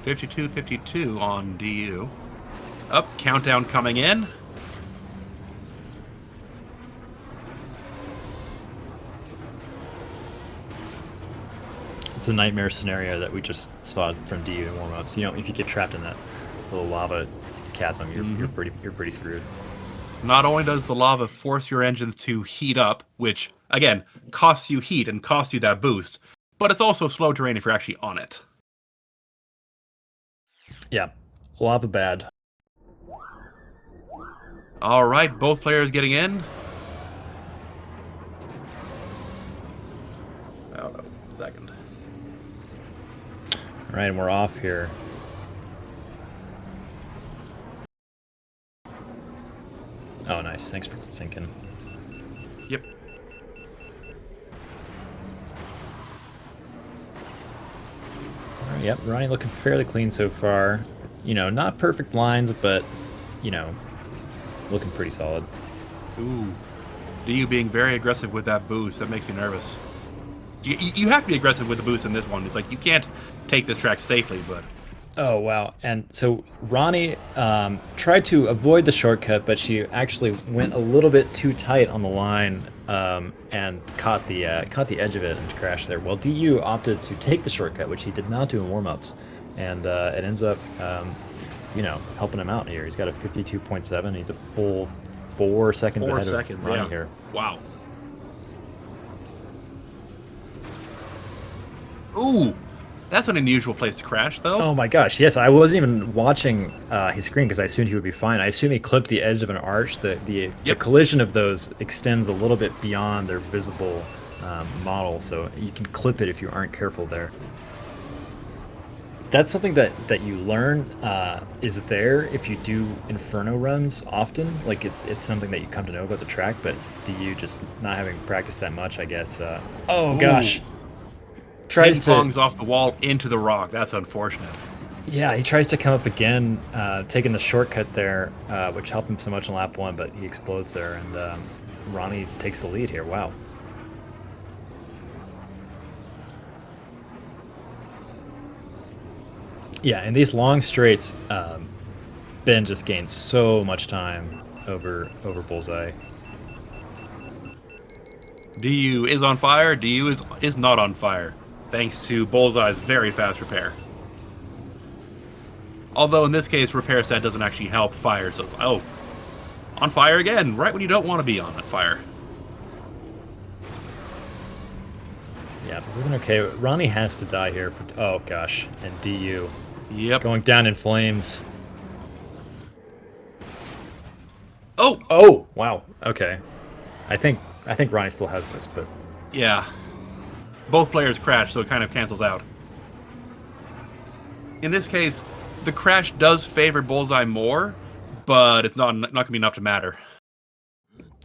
52-52 on DU. Up, countdown coming in. It's a nightmare scenario that we just saw from DU in warm-ups. If you get trapped in that little lava chasm, you're pretty screwed. Not only does the lava force your engines to heat up, which again costs you heat and costs you that boost, but it's also slow terrain if you're actually on it. Yeah, lava bad. All right, both players getting in. Oh no, second. All right, and we're off here. Oh, nice. Thanks for sinking. Yep. All right, yep, Ronnie looking fairly clean so far. Not perfect lines, but, looking pretty solid. Ooh. DU being very aggressive with that boost. That makes me nervous. You have to be aggressive with the boost in this one. It's like you can't take this track safely, but... Oh, wow. And so Ronnie tried to avoid the shortcut, but she actually went a little bit too tight on the line and caught the edge of it and crashed there. Well, DU opted to take the shortcut, which he did not do in warm-ups, and it ends up, helping him out here. He's got a 52.7. He's a full 4 seconds ahead of Ronnie here. Wow. Ooh, That's an unusual place to crash, though. Oh my gosh, yes, I wasn't even watching his screen because I assumed he would be fine. I assume he clipped the edge of an arch. The Yep. collision of those extends a little bit beyond their visible model, so you can clip it if you aren't careful there. That's something that you learn is there if you do Inferno runs often. Like it's something that you come to know about the track, but do you just not having practiced that much, I guess. Oh gosh. Tries to Ping-pongs off the wall into the rock. That's unfortunate. Yeah, he tries to come up again, taking the shortcut there, which helped him so much in lap 1, but he explodes there, and Ronnie takes the lead here. Wow. Yeah, in these long straights, Ben just gains so much time over Bullseye. DU is on fire. DU is not on fire, thanks to Bullseye's very fast repair. Although in this case, repair set doesn't actually help fire, so it's on fire again, right when you don't want to be on fire. Yeah, this isn't okay. Ronnie has to die here for. Oh gosh, and DU. Yep. Going down in flames. Oh! Oh! Wow. Okay. I think Ronnie still has this, but Yeah. Both players crash, so it kind of cancels out. In this case, the crash does favor Bullseye more, but it's not going to be enough to matter.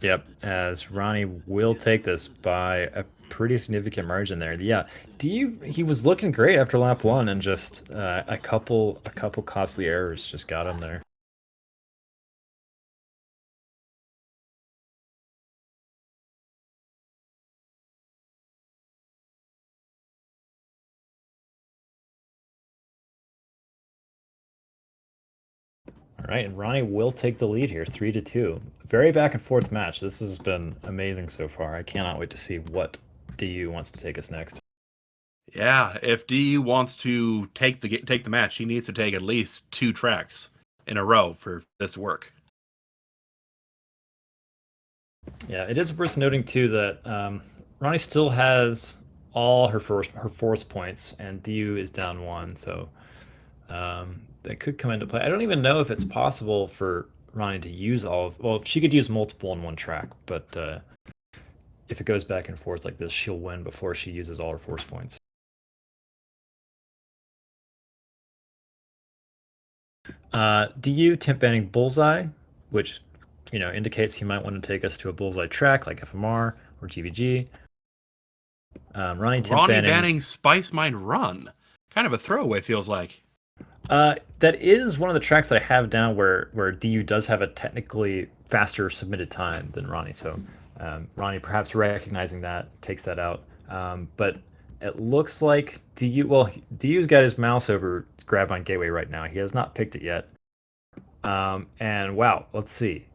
Yep, as Ronnie will take this by a pretty significant margin there. Yeah, he was looking great after lap 1, and just a couple costly errors just got him there. All right, and Ronnie will take the lead here, 3-2. Very back and forth match. This has been amazing so far. I cannot wait to see what DU wants to take us next. Yeah, if DU wants to take the match, he needs to take at least 2 tracks in a row for this to work. Yeah, it is worth noting too that Ronnie still has all her force points, and DU is down 1, so that could come into play. I don't even know if it's possible for Ronnie to use all of. Well, she could use multiple in one track, but if it goes back and forth like this, she'll win before she uses all her force points. DU temp banning Bullseye, which indicates he might want to take us to a Bullseye track like FMR or GVG. Ronnie banning Spice Mine Run, kind of a throwaway feels like. That is one of the tracks that I have down where DU does have a technically faster submitted time than Ronnie. So Ronnie perhaps recognizing that takes that out. But it looks like DU's got his mouse over Gravine Gateway right now. He has not picked it yet. And wow, let's see.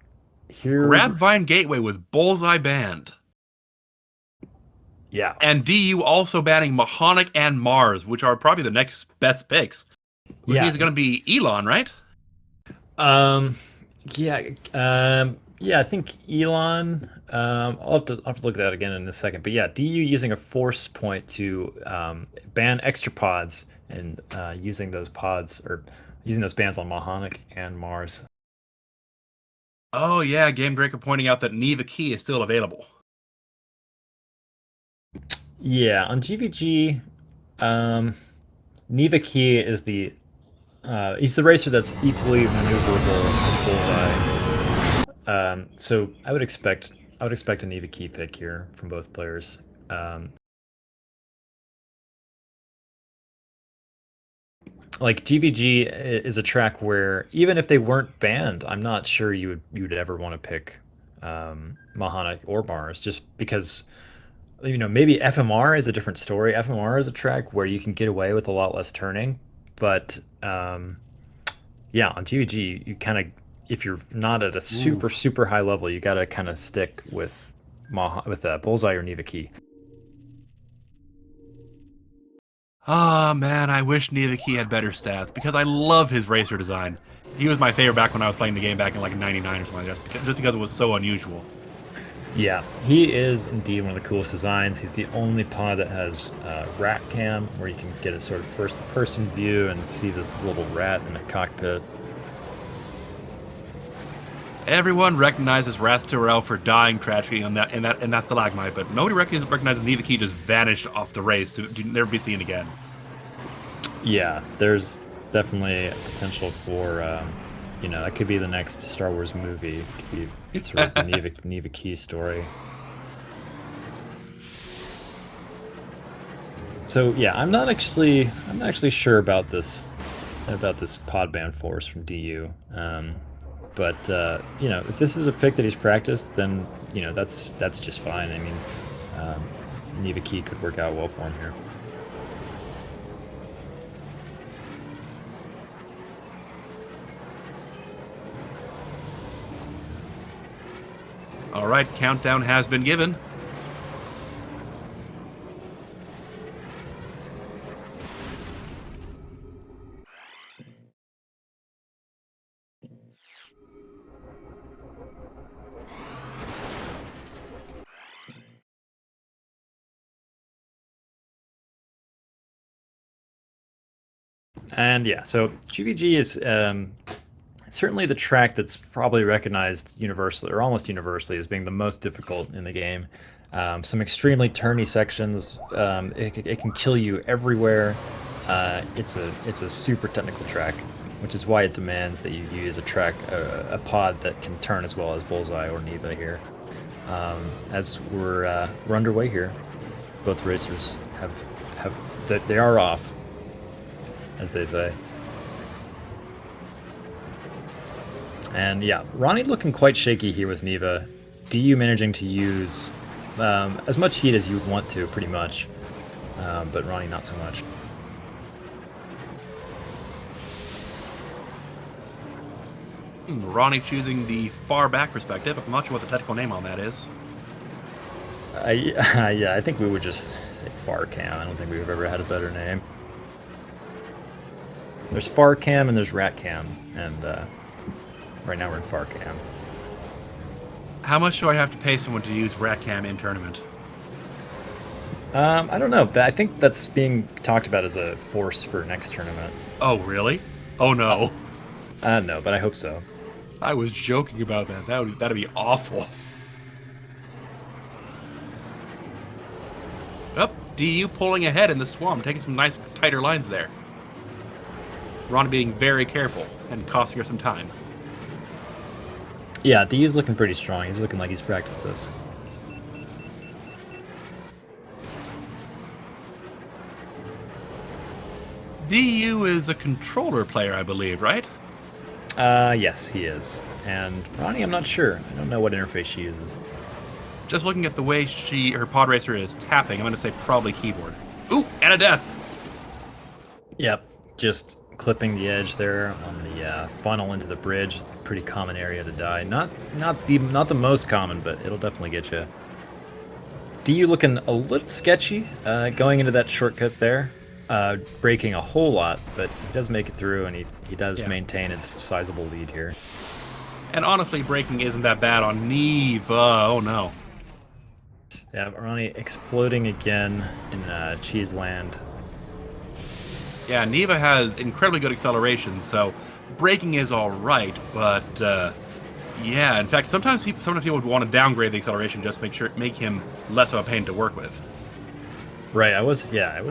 Here, Grabvine Gateway with Bullseye banned. Yeah. And DU also banning Mahonic and Mars, which are probably the next best picks. Which means it's going to be Elon, right? Yeah, I think Elon. I'll have to look at that again in a second. But yeah, DU using a force point to ban extra pods and using those pods or using those bans on Mahonic and Mars. Oh yeah, Game Draker pointing out that Neva Key is still available. Yeah, on GVG, Neva Key is he's the racer that's equally maneuverable as Bullseye. So I would expect a Neva Key pick here from both players. Like GVG is a track where even if they weren't banned, I'm not sure you would ever want to pick Mahonic or Mars, just because maybe FMR is a different story. FMR is a track where you can get away with a lot less turning, but yeah, on GVG you kind of, if you're not at a super high level, you got to kind of stick with Bullseye or Neva Key. Ah, man, I wish Neva Key had better stats, because I love his racer design. He was my favorite back when I was playing the game back in like '99 or something like that, just because it was so unusual. Yeah, he is indeed one of the coolest designs. He's the only pod that has rat cam, where you can get a sort of first-person view and see this little rat in a cockpit. Everyone recognizes Rasturel for dying tragically in that stalagmite, but nobody recognizes Niviki just vanished off the race to never be seen again. Yeah, there's definitely a potential for, you know, that could be the next Star Wars movie. It could be sort of the Niviki story. So yeah, I'm not actually sure about this pod ban force from DU. But you know, if this is a pick that he's practiced, then you know that's just fine. I mean, Niviki could work out well for him here. All right, countdown has been given. And yeah, so GVG is certainly the track that's probably recognized universally, or almost universally, as being the most difficult in the game. Some extremely turny sections. It can kill you everywhere. It's a super technical track, which is why it demands that you use a pod that can turn as well as Bullseye or Neva here. As we're underway here, both racers they are off, as they say. And yeah, Ronnie looking quite shaky here with Neva. DU managing to use as much heat as you would want to, pretty much. But Ronnie not so much. Ronnie choosing the far back perspective. I'm not sure what the technical name on that is. Yeah, I think we would just say far cam. I don't think we've ever had a better name. There's far cam and there's rat cam, and right now we're in far cam. How much do I have to pay someone to use rat cam in tournament? I don't know, but I think that's being talked about as a force for next tournament. Oh, really? Oh, no. No, but I hope so. I was joking about that. That'd be awful. Oh, DU pulling ahead in the swamp, taking some nice tighter lines there. Ron being very careful and costing her some time. Yeah, DU's looking pretty strong. He's looking like he's practiced this. DU is a controller player, I believe, right? Yes, he is. And Ronnie, I'm not sure. I don't know what interface she uses. Just looking at the way her pod racer is tapping, I'm going to say probably keyboard. Ooh, and a death! Yep, just clipping the edge there on the funnel into the bridge. It's a pretty common area to die. Not the most common, but it'll definitely get you. DU looking a little sketchy going into that shortcut there. Braking a whole lot, but he does make it through, and he does maintain his sizable lead here. And honestly, braking isn't that bad on Neve. Oh no. Yeah, Ronnie exploding again in Cheeseland. Yeah, Neva has incredibly good acceleration, so braking is all right. But yeah, in fact, sometimes people would want to downgrade the acceleration just to make him less of a pain to work with. Right, I was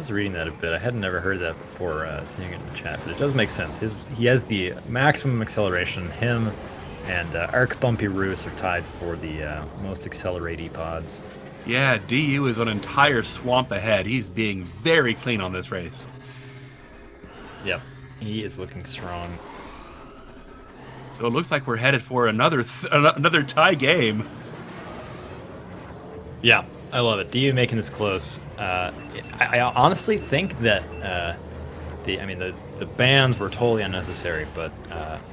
reading that a bit. I hadn't never heard that before seeing it in the chat, but it does make sense. He has the maximum acceleration. Him and Arc Bumpy Roos are tied for the most accelerate pods. Yeah, DU is an entire swamp ahead. He's being very clean on this race. Yep, he is looking strong. So it looks like we're headed for another tie game. Yeah, I love it. DU making this close. I honestly think that the bans were totally unnecessary, but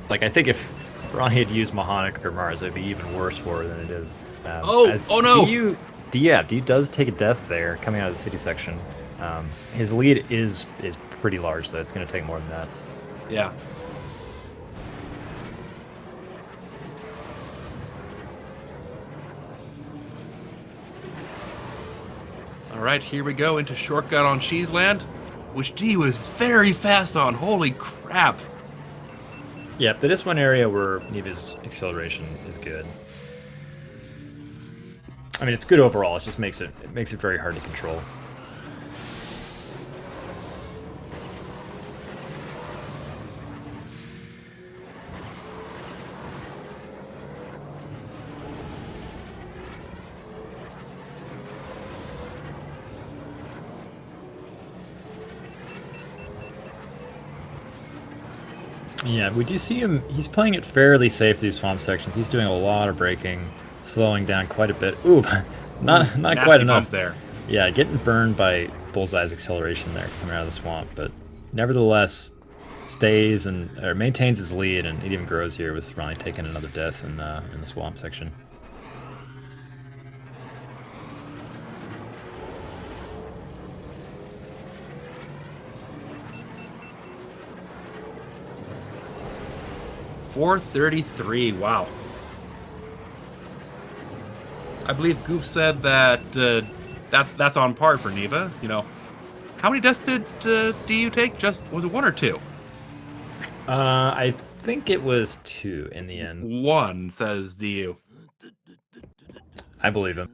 like I think if Ronnie had used Mahonic or Mars, it'd be even worse for her than it is. Oh no! DU does take a death there coming out of the city section. His lead is pretty large, though. It's going to take more than that. Yeah. All right, here we go into shortcut on Cheeseland, which DU is very fast on. Holy crap. Yeah, but this one area where Neva's acceleration is good. I mean, it's good overall. It just makes it very hard to control. Yeah, we do see him. He's playing it fairly safe these swamp sections. He's doing a lot of braking, slowing down quite a bit. Ooh, not quite enough bump there. Yeah, getting burned by Bullseye's acceleration there coming out of the swamp, but nevertheless stays or maintains his lead, and it even grows here with Ronnie taking another death in the swamp section. .433, wow. I believe Goof said that that's on par for Neva. You know, how many deaths did DU take? Was it 1 or 2? I think it was 2 in the end. 1, says DU. I believe him.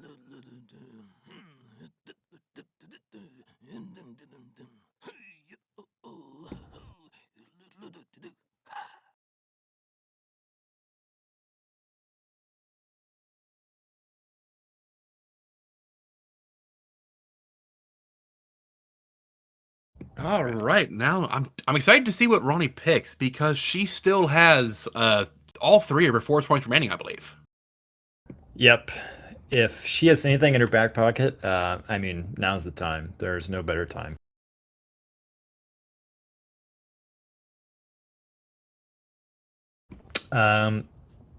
All right, now I'm excited to see what Ronnie picks because she still has all 3 of her force points remaining, I believe. Yep. If she has anything in her back pocket, I mean, now's the time. There's no better time.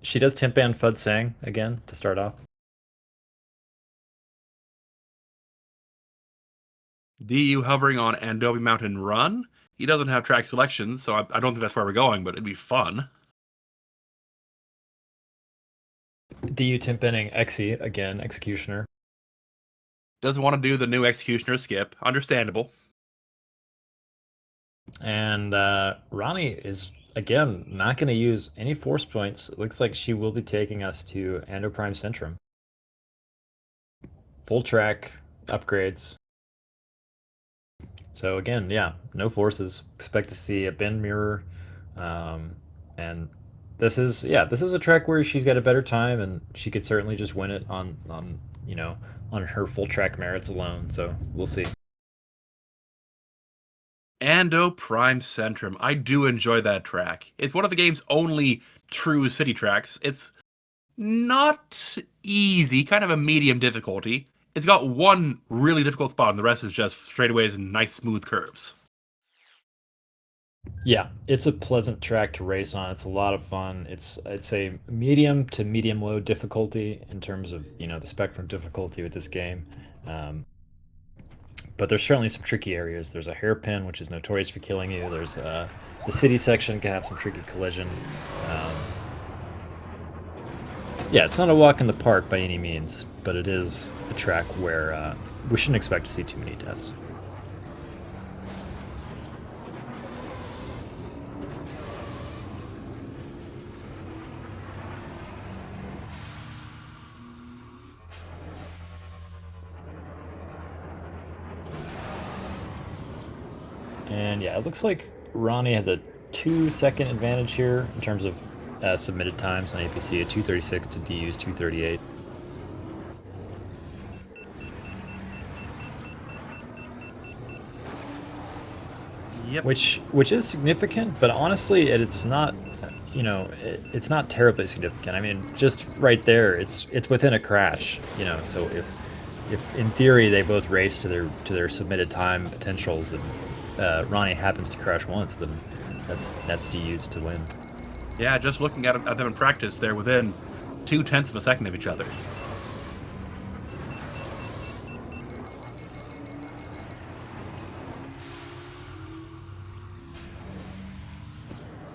She does Timp Ban Fud Sang again to start off. DU hovering on Andobi Mountain Run. He doesn't have track selections, so I don't think that's where we're going, but it'd be fun. DU Timp Banning Exie again, Executioner. Doesn't want to do the new Executioner skip. Understandable. And Ronnie is, again, not going to use any force points. It looks like she will be taking us to Ando Prime Centrum. Full track upgrades. So again, yeah, no forces. Expect to see a bend mirror. And this is a track where she's got a better time, and she could certainly just win it on her full track merits alone. So we'll see. Ando Prime Centrum. I do enjoy that track. It's one of the game's only true city tracks. It's not easy, kind of a medium difficulty. It's got one really difficult spot, and the rest is just straightaways and nice smooth curves. Yeah, it's a pleasant track to race on. It's a lot of fun. It's a medium to medium low difficulty in terms of the spectrum difficulty with this game. But there's certainly some tricky areas. There's a hairpin, which is notorious for killing you. There's the city section can have some tricky collision. Yeah, it's not a walk in the park by any means, but it is a track where we shouldn't expect to see too many deaths. And yeah, it looks like Ronnie has a 2-second advantage here in terms of submitted times on APC, at 2:36 to DU's 2:38. Yep. Which is significant, but honestly, it's not. It's not terribly significant. I mean, just right there, it's within a crash. So if in theory they both race to their submitted time potentials, and Ronnie happens to crash once, then that's DU's to win. Yeah, just looking at them in practice, they're within 0.2 of a second of each other.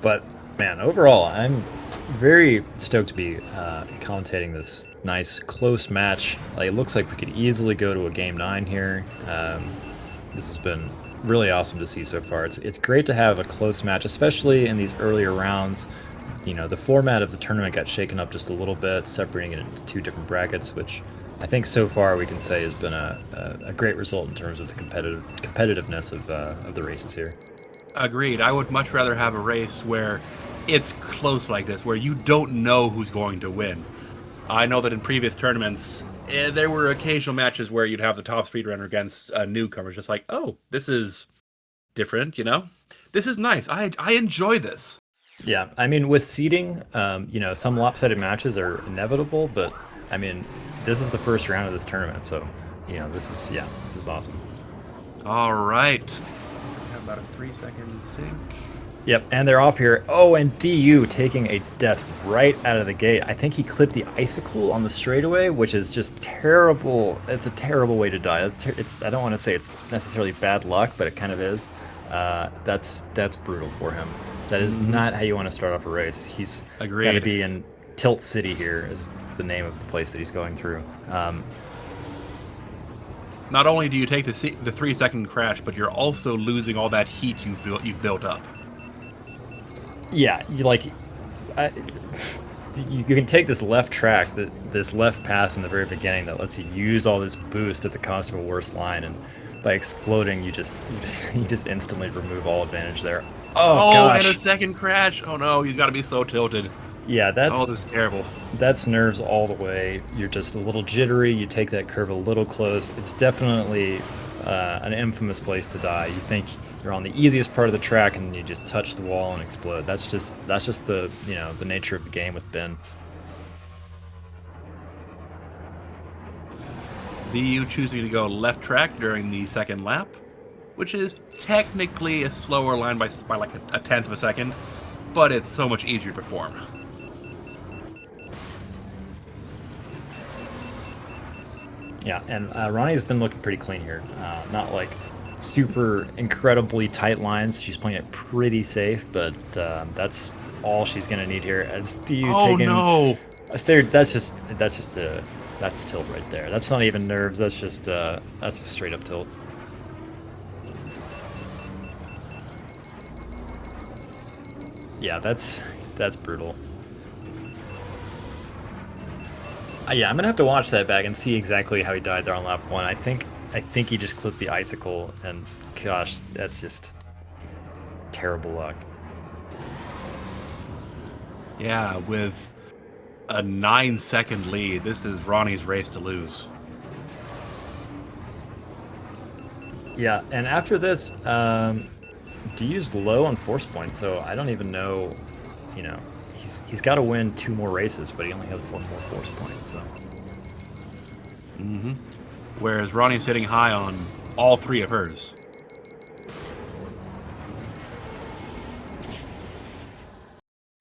But man, overall, Very stoked to be commentating this nice close match. Like, it looks like we could easily go to a game 9 here. This has been really awesome to see so far. It's great to have a close match, especially in these earlier rounds. You know, the format of the tournament got shaken up just a little bit, separating it into 2 different brackets, which I think so far we can say has been a great result in terms of the competitiveness of the races here. Agreed. I would much rather have a race where it's close like this, where you don't know who's going to win. I know that in previous tournaments, there were occasional matches where you'd have the top speedrunner against a newcomer, just like, oh, this is different, you know? This is nice. I enjoy this. Yeah, I mean, with seeding, you know, some lopsided matches are inevitable, but I mean, this is the first round of this tournament, so you know, this is awesome. All right. So we have about a 3-second sync. Yep, and they're off here. Oh, and DU taking a death right out of the gate. I think he clipped the icicle on the straightaway, which is just terrible. It's a terrible way to die. I don't want to say it's necessarily bad luck, but it kind of is. That's brutal for him. That is not how you want to start off a race. He's got to be in Tilt City here, is the name of the place that he's going through. Not only do you take the 3-second crash, but you're also losing all that heat you've built up. Yeah, you can take this left track, this left path in the very beginning that lets you use all this boost at the cost of a worse line, and by exploding, you just instantly remove all advantage there. Oh gosh. And a second crash. Oh no, he's got to be so tilted. Yeah, this is terrible. That's nerves all the way. You're just a little jittery. You take that curve a little close. It's definitely an infamous place to die. You think you're on the easiest part of the track, and you just touch the wall and explode. That's just the the nature of the game with Ben. DU choosing to go left track during the second lap, which is technically a slower line by like a tenth of a second, but it's so much easier to perform. Yeah, and Ronnie's been looking pretty clean here. Not like super incredibly tight lines. She's playing it pretty safe, but that's all she's gonna need here. As DU taking a third, that's tilt right there. That's not even nerves. That's just that's a straight up tilt. Yeah, that's brutal. Yeah, I'm gonna have to watch that back and see exactly how he died there on lap 1. I think he just clipped the icicle, and gosh, that's just terrible luck. Yeah, with a 9-second lead, this is Ronnie's race to lose. Yeah, and after this, DU's low on force points, so I don't even know, he's got to win 2 more races, but he only has 1 more force point, so. Whereas Ronnie's sitting high on all 3 of hers.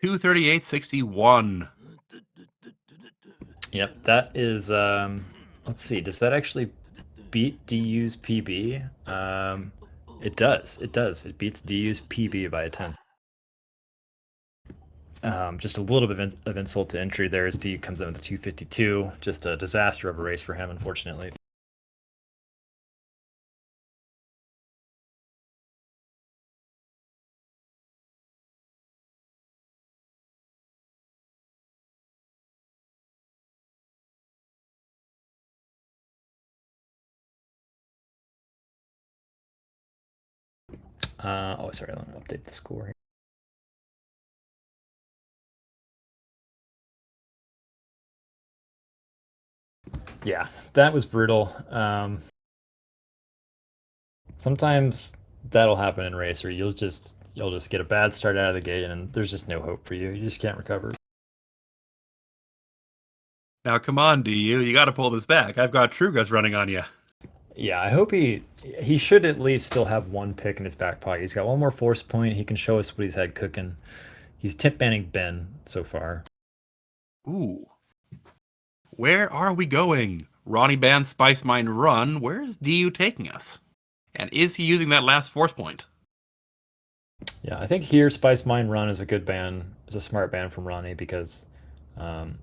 .238.61. Yep, that is, let's see, does that actually beat DU's PB? It does. It beats DU's PB by a 10th. Just a little bit of insult to injury there as DU comes in with the 252. Just a disaster of a race for him, unfortunately. Oh, sorry, let me update the score here. Yeah, that was brutal. Sometimes that'll happen in Racer. You'll just get a bad start out of the gate, and there's just no hope for you. You just can't recover. Now, come on, DU. You got to pull this back. I've got Trugas running on you. Yeah, I hope he should at least still have 1 pick in his back pocket. He's got 1 more force point. He can show us what he's had cooking. He's tip banning Ben so far. Ooh. Where are we going? Ronnie banned Spice Mine Run. Where is DU taking us? And is he using that last force point? Yeah, I think here Spice Mine Run is a good ban, is a smart ban from Ronnie because um,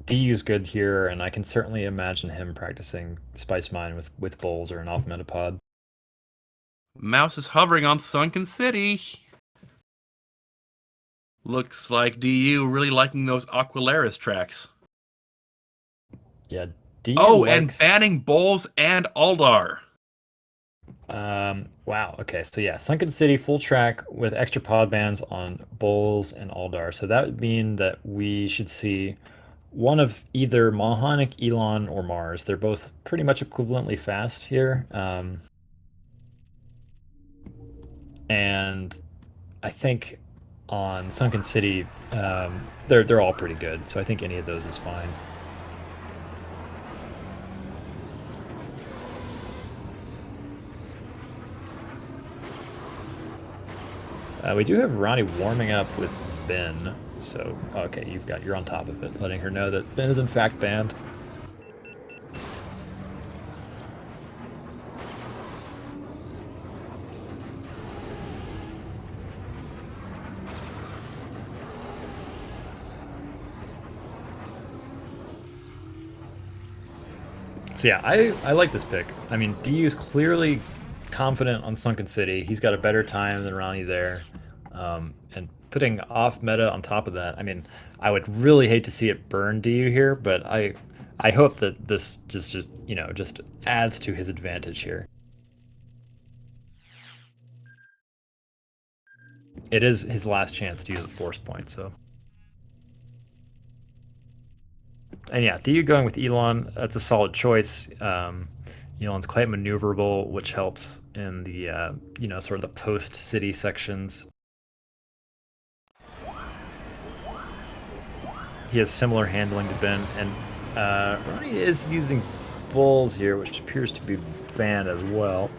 DU's good here, and I can certainly imagine him practicing Spice Mine with Bulls or an off metapod. Mouse is hovering on Sunken City. Looks like DU really liking those Aquilaris tracks. Yeah, DU Oh, and likes. banning Bulls and Aldar. Wow. Okay. So yeah, Sunken City full track with extra pod bans on Bulls and Aldar. So that would mean that we should see one of either Mahonic, Elon, or Mars. They're both pretty much equivalently fast here. And I think on Sunken City, they're all pretty good. So I think any of those is fine. We do have Ronnie warming up with Ben. So okay, you're on top of it, letting her know that Ben is in fact banned. So yeah, I like this pick. I mean, DU is clearly confident on Sunken City. He's got a better time than Ronnie there. And putting off meta on top of that, I mean, I would really hate to see it burn DU here, but I hope that this just adds to his advantage here. It is his last chance to use a force point, so. And yeah, DU going with Elon, that's a solid choice. Elon's quite maneuverable, which helps in the sort of the post city sections. He has similar handling to Ben, and Ronnie is using Bulls here, which appears to be banned as well.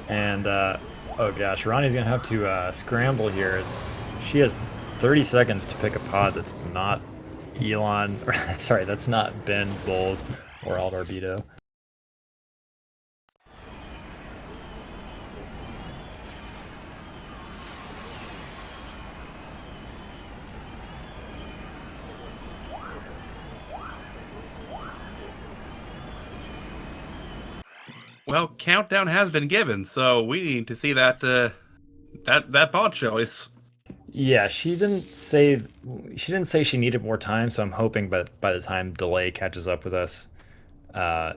And oh gosh, Ronnie's gonna have to scramble here as she has 30 seconds to pick a pod that's not Elon, or sorry, that's not Ben, Bulls, or Aldarbedo. Well, countdown has been given, so we need to see that that bot choice. Yeah, she didn't say she needed more time, so I'm hoping by the time delay catches up with us,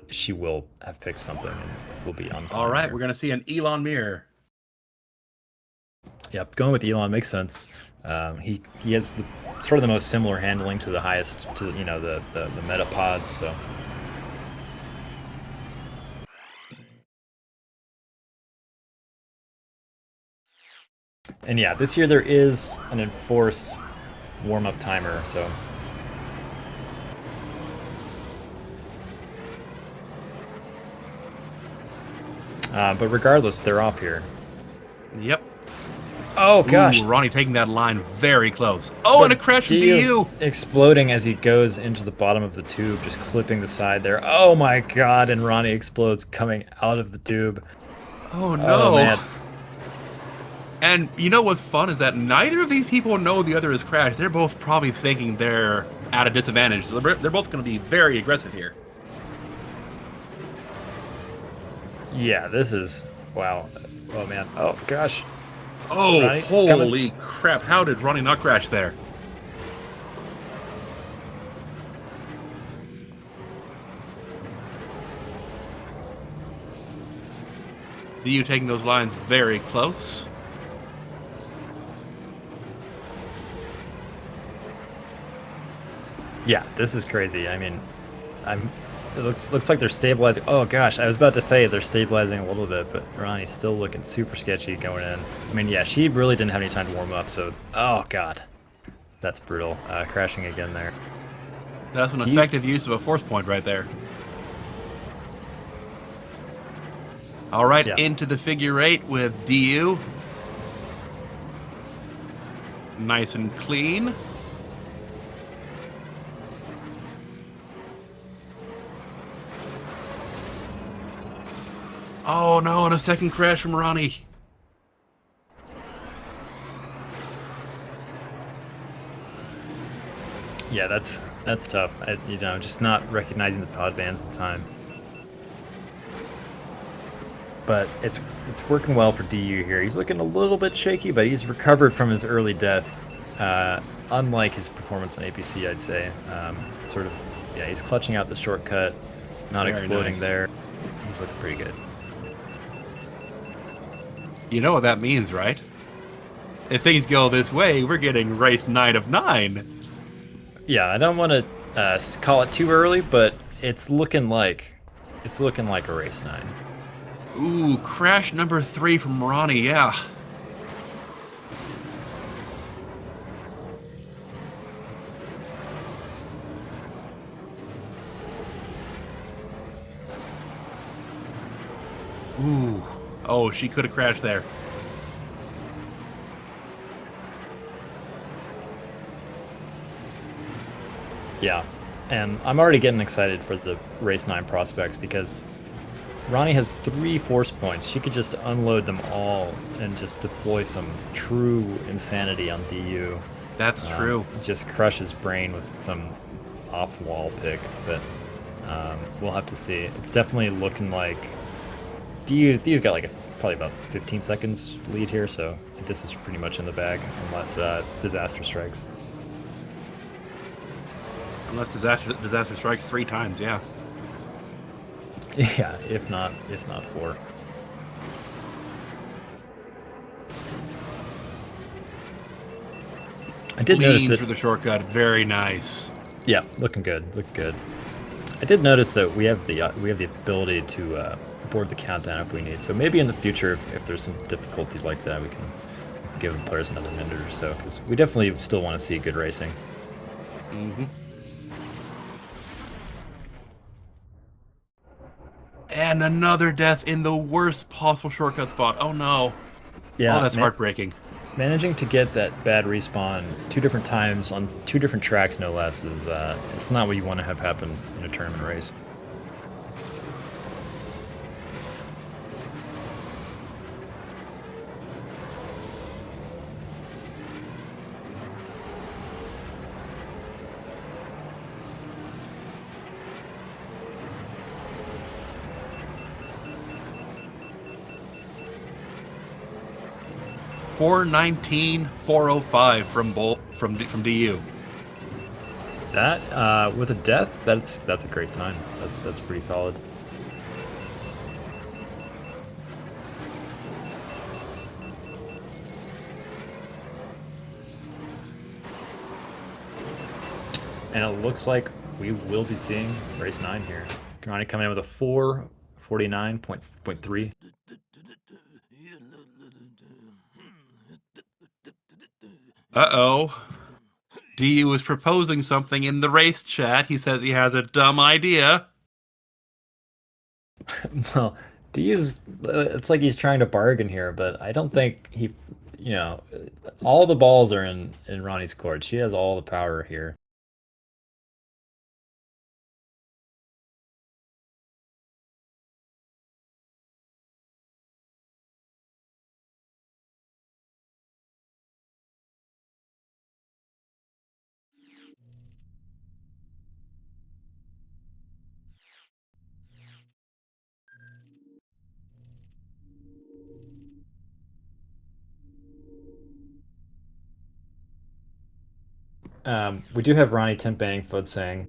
she will have picked something and will be on time. All right, here. we're gonna see an Elon mirror. Yep, going with Elon makes sense. He has sort of the most similar handling to the highest to the meta pods. So and yeah, this year there is an enforced warm up timer. So but regardless, they're off here. Yep. Oh gosh. Ooh, Ronnie taking that line very close. Oh, and a crash from DU. Exploding as he goes into the bottom of the tube, just clipping the side there. Oh my god, and Ronnie explodes coming out of the tube. Oh no. Oh, man. And you know what's fun is that neither of these people know the other is crashed. They're both probably thinking they're at a disadvantage. So they're both going to be very aggressive here. Yeah, this is... Wow. Oh man. Oh gosh. Oh, Ronnie, holy crap. How did Ronnie not crash there? DU taking those lines very close. Yeah, this is crazy. I mean, it looks like they're stabilizing. Oh gosh, I was about to say they're stabilizing a little bit, but Ronnie's still looking super sketchy going in. I mean, yeah, she really didn't have any time to warm up, so oh god, that's brutal. Crashing again there. That's an effective use of a force point right there. All right, Yeah. into the figure eight with DU. Nice and clean. Oh no, and a second crash from Ronnie. Yeah, that's tough. Just not recognizing the pod bands in time. But it's working well for DU here. He's looking a little bit shaky, but he's recovered from his early death. Unlike his performance on APC, I'd say. He's clutching out the shortcut, not Very exploding nice. there. He's looking pretty good. You know what that means, right? If things go this way, we're getting race 9 of 9. Yeah, I don't want to call it too early, but it's looking like a race 9. Ooh, crash number 3 from Ronnie, yeah. Ooh. Oh, she could have crashed there. Yeah, and I'm already getting excited for the race 9 prospects because Ronnie has 3 force points. She could just unload them all and just deploy some true insanity on DU. That's true. Just crush his brain with some off-wall pick, but we'll have to see. It's definitely looking like DU's got like probably about 15 seconds lead here, so this is pretty much in the bag unless disaster strikes. Unless disaster strikes 3 times, yeah. Yeah, if not 4. I did notice that through the shortcut, very nice. Yeah, looking good. I did notice that we have the ability to board the countdown if we need. So maybe in the future, if there's some difficulty like that, we can give the players another minute or so, because we definitely still want to see good racing. Mm-hmm. And another death in the worst possible shortcut spot. Oh no. Yeah, oh, that's heartbreaking. Managing to get that bad respawn 2 different times on 2 different tracks, no less, is it's not what you want to have happen in a tournament race. .419.405 from DU. That with a death, that's a great time. That's pretty solid. And it looks like we will be seeing race 9 here. Ronnie coming in with a 4:49.3. Uh-oh. DU is proposing something in the race chat. He says he has a dumb idea. Well, it's like he's trying to bargain here, but I don't think he, all the balls are in Ronnie's court. She has all the power here. We do have Ronnie tempting Foot saying,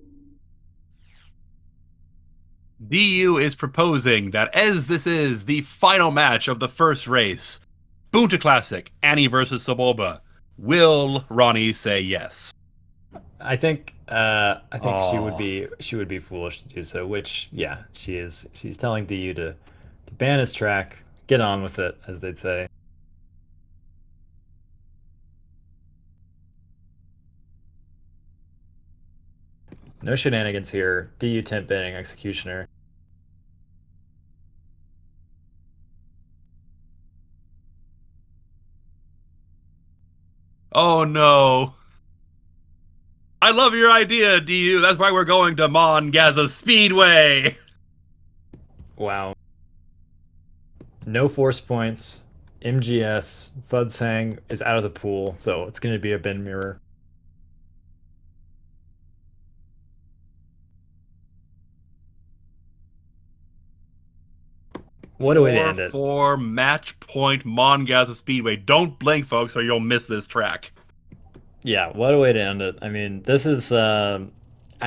DU is proposing that as this is the final match of the first race, Bunta Classic, Annie versus Saboba, will Ronnie say yes? I think she would Oh. be foolish to do so, which yeah, she is. She's telling DU to ban his track, get on with it, as they'd say. No shenanigans here. DU temp banning Executioner. Oh no. I love your idea, DU. That's why we're going to Mongaza Speedway. Wow. No force points. MGS. Thudsang is out of the pool, so it's going to be a bin mirror. What a way to end it. 4-4 match point Mongaza Speedway. Don't blink, folks, or you'll miss this track. Yeah, what a way to end it. I mean, this is I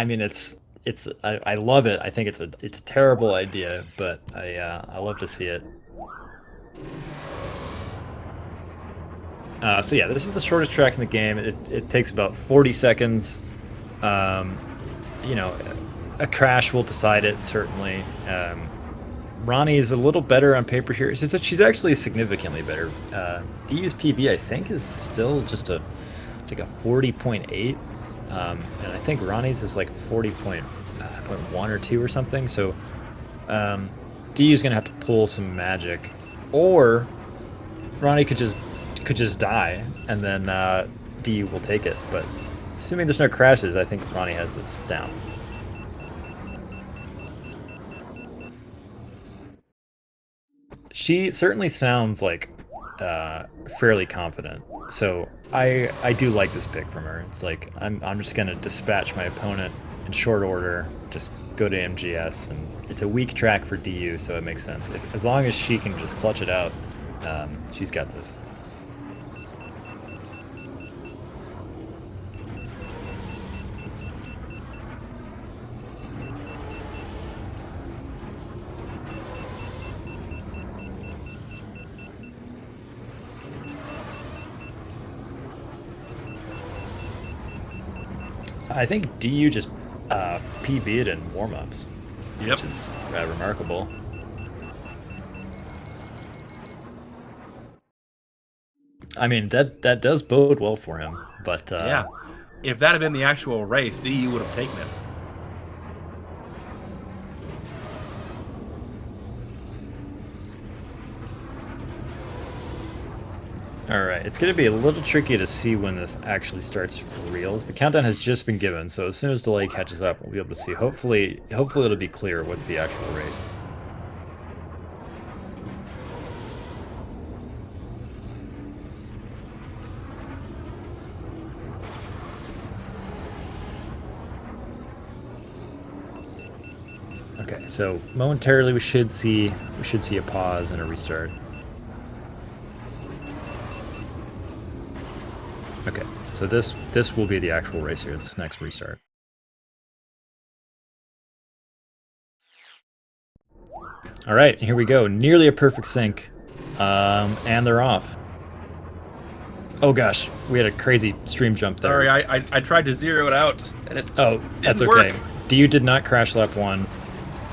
mean I love it. I think it's a terrible idea, but I love to see it. So yeah, this is the shortest track in the game. It takes about 40 seconds. You know, a crash will decide it, certainly. Ronnie is a little better on paper here. She's actually significantly better. DU's PB, I think, is still just it's like a 40.8. And I think Ronnie's is like 40.1 or 2 or something. So DU's going to have to pull some magic. Or Ronnie could just die, and then DU will take it. But assuming there's no crashes, I think Ronnie has this down. She certainly sounds like fairly confident, so I do like this pick from her. It's like I'm just gonna dispatch my opponent in short order, just go to MGS, and it's a weak track for DU, so it makes sense. As long as she can just clutch it out, she's got this. I think DU just PB'd in warm-ups, Yep. which is remarkable. I mean, that does bode well for him, but Yeah. If that had been the actual race, DU would have taken it. all right, it's going to be a little tricky to see when this actually starts for reals. The countdown has just been given, so as soon as delay catches up, we'll be able to see. Hopefully it'll be clear what's the actual race. Okay, so momentarily we should see a pause and a restart. Okay, so this will be the actual race here, this next restart. All right, here we go. Nearly a perfect sync, and they're off. Oh gosh, we had a crazy stream jump there. Sorry, I tried to zero it out, and it that's didn't okay. work. DU did not crash lap 1.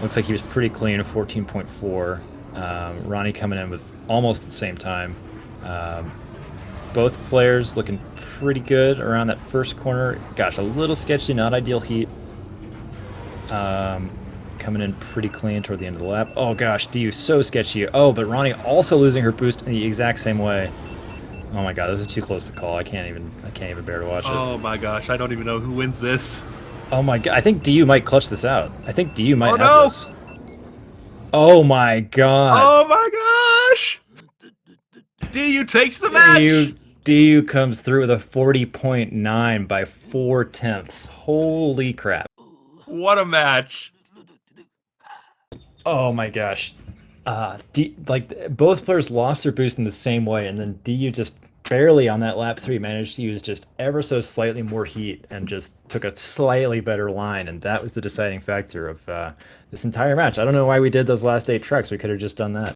Looks like he was pretty clean, 14.4. Ronnie coming in with almost at the same time. Both players looking pretty good around that first corner. Gosh, a little sketchy, not ideal heat. Coming in pretty clean toward the end of the lap. Oh gosh, DU so sketchy. Oh, but Ronnie also losing her boost in the exact same way. Oh my god, this is too close to call. I can't even bear to watch it. Oh my gosh, I don't even know who wins this. Oh my god, I think DU might clutch this out. I think DU might have no. this. Oh my god. Oh my gosh! DU takes the match! DU comes through with a 40.9 by 4/10. Holy crap. What a match. Oh my gosh. Like both players lost their boost in the same way, and then DU just barely on that lap 3 managed to use just ever so slightly more heat and just took a slightly better line, and that was the deciding factor of this entire match. I don't know why we did those last 8 trucks. We could have just done that.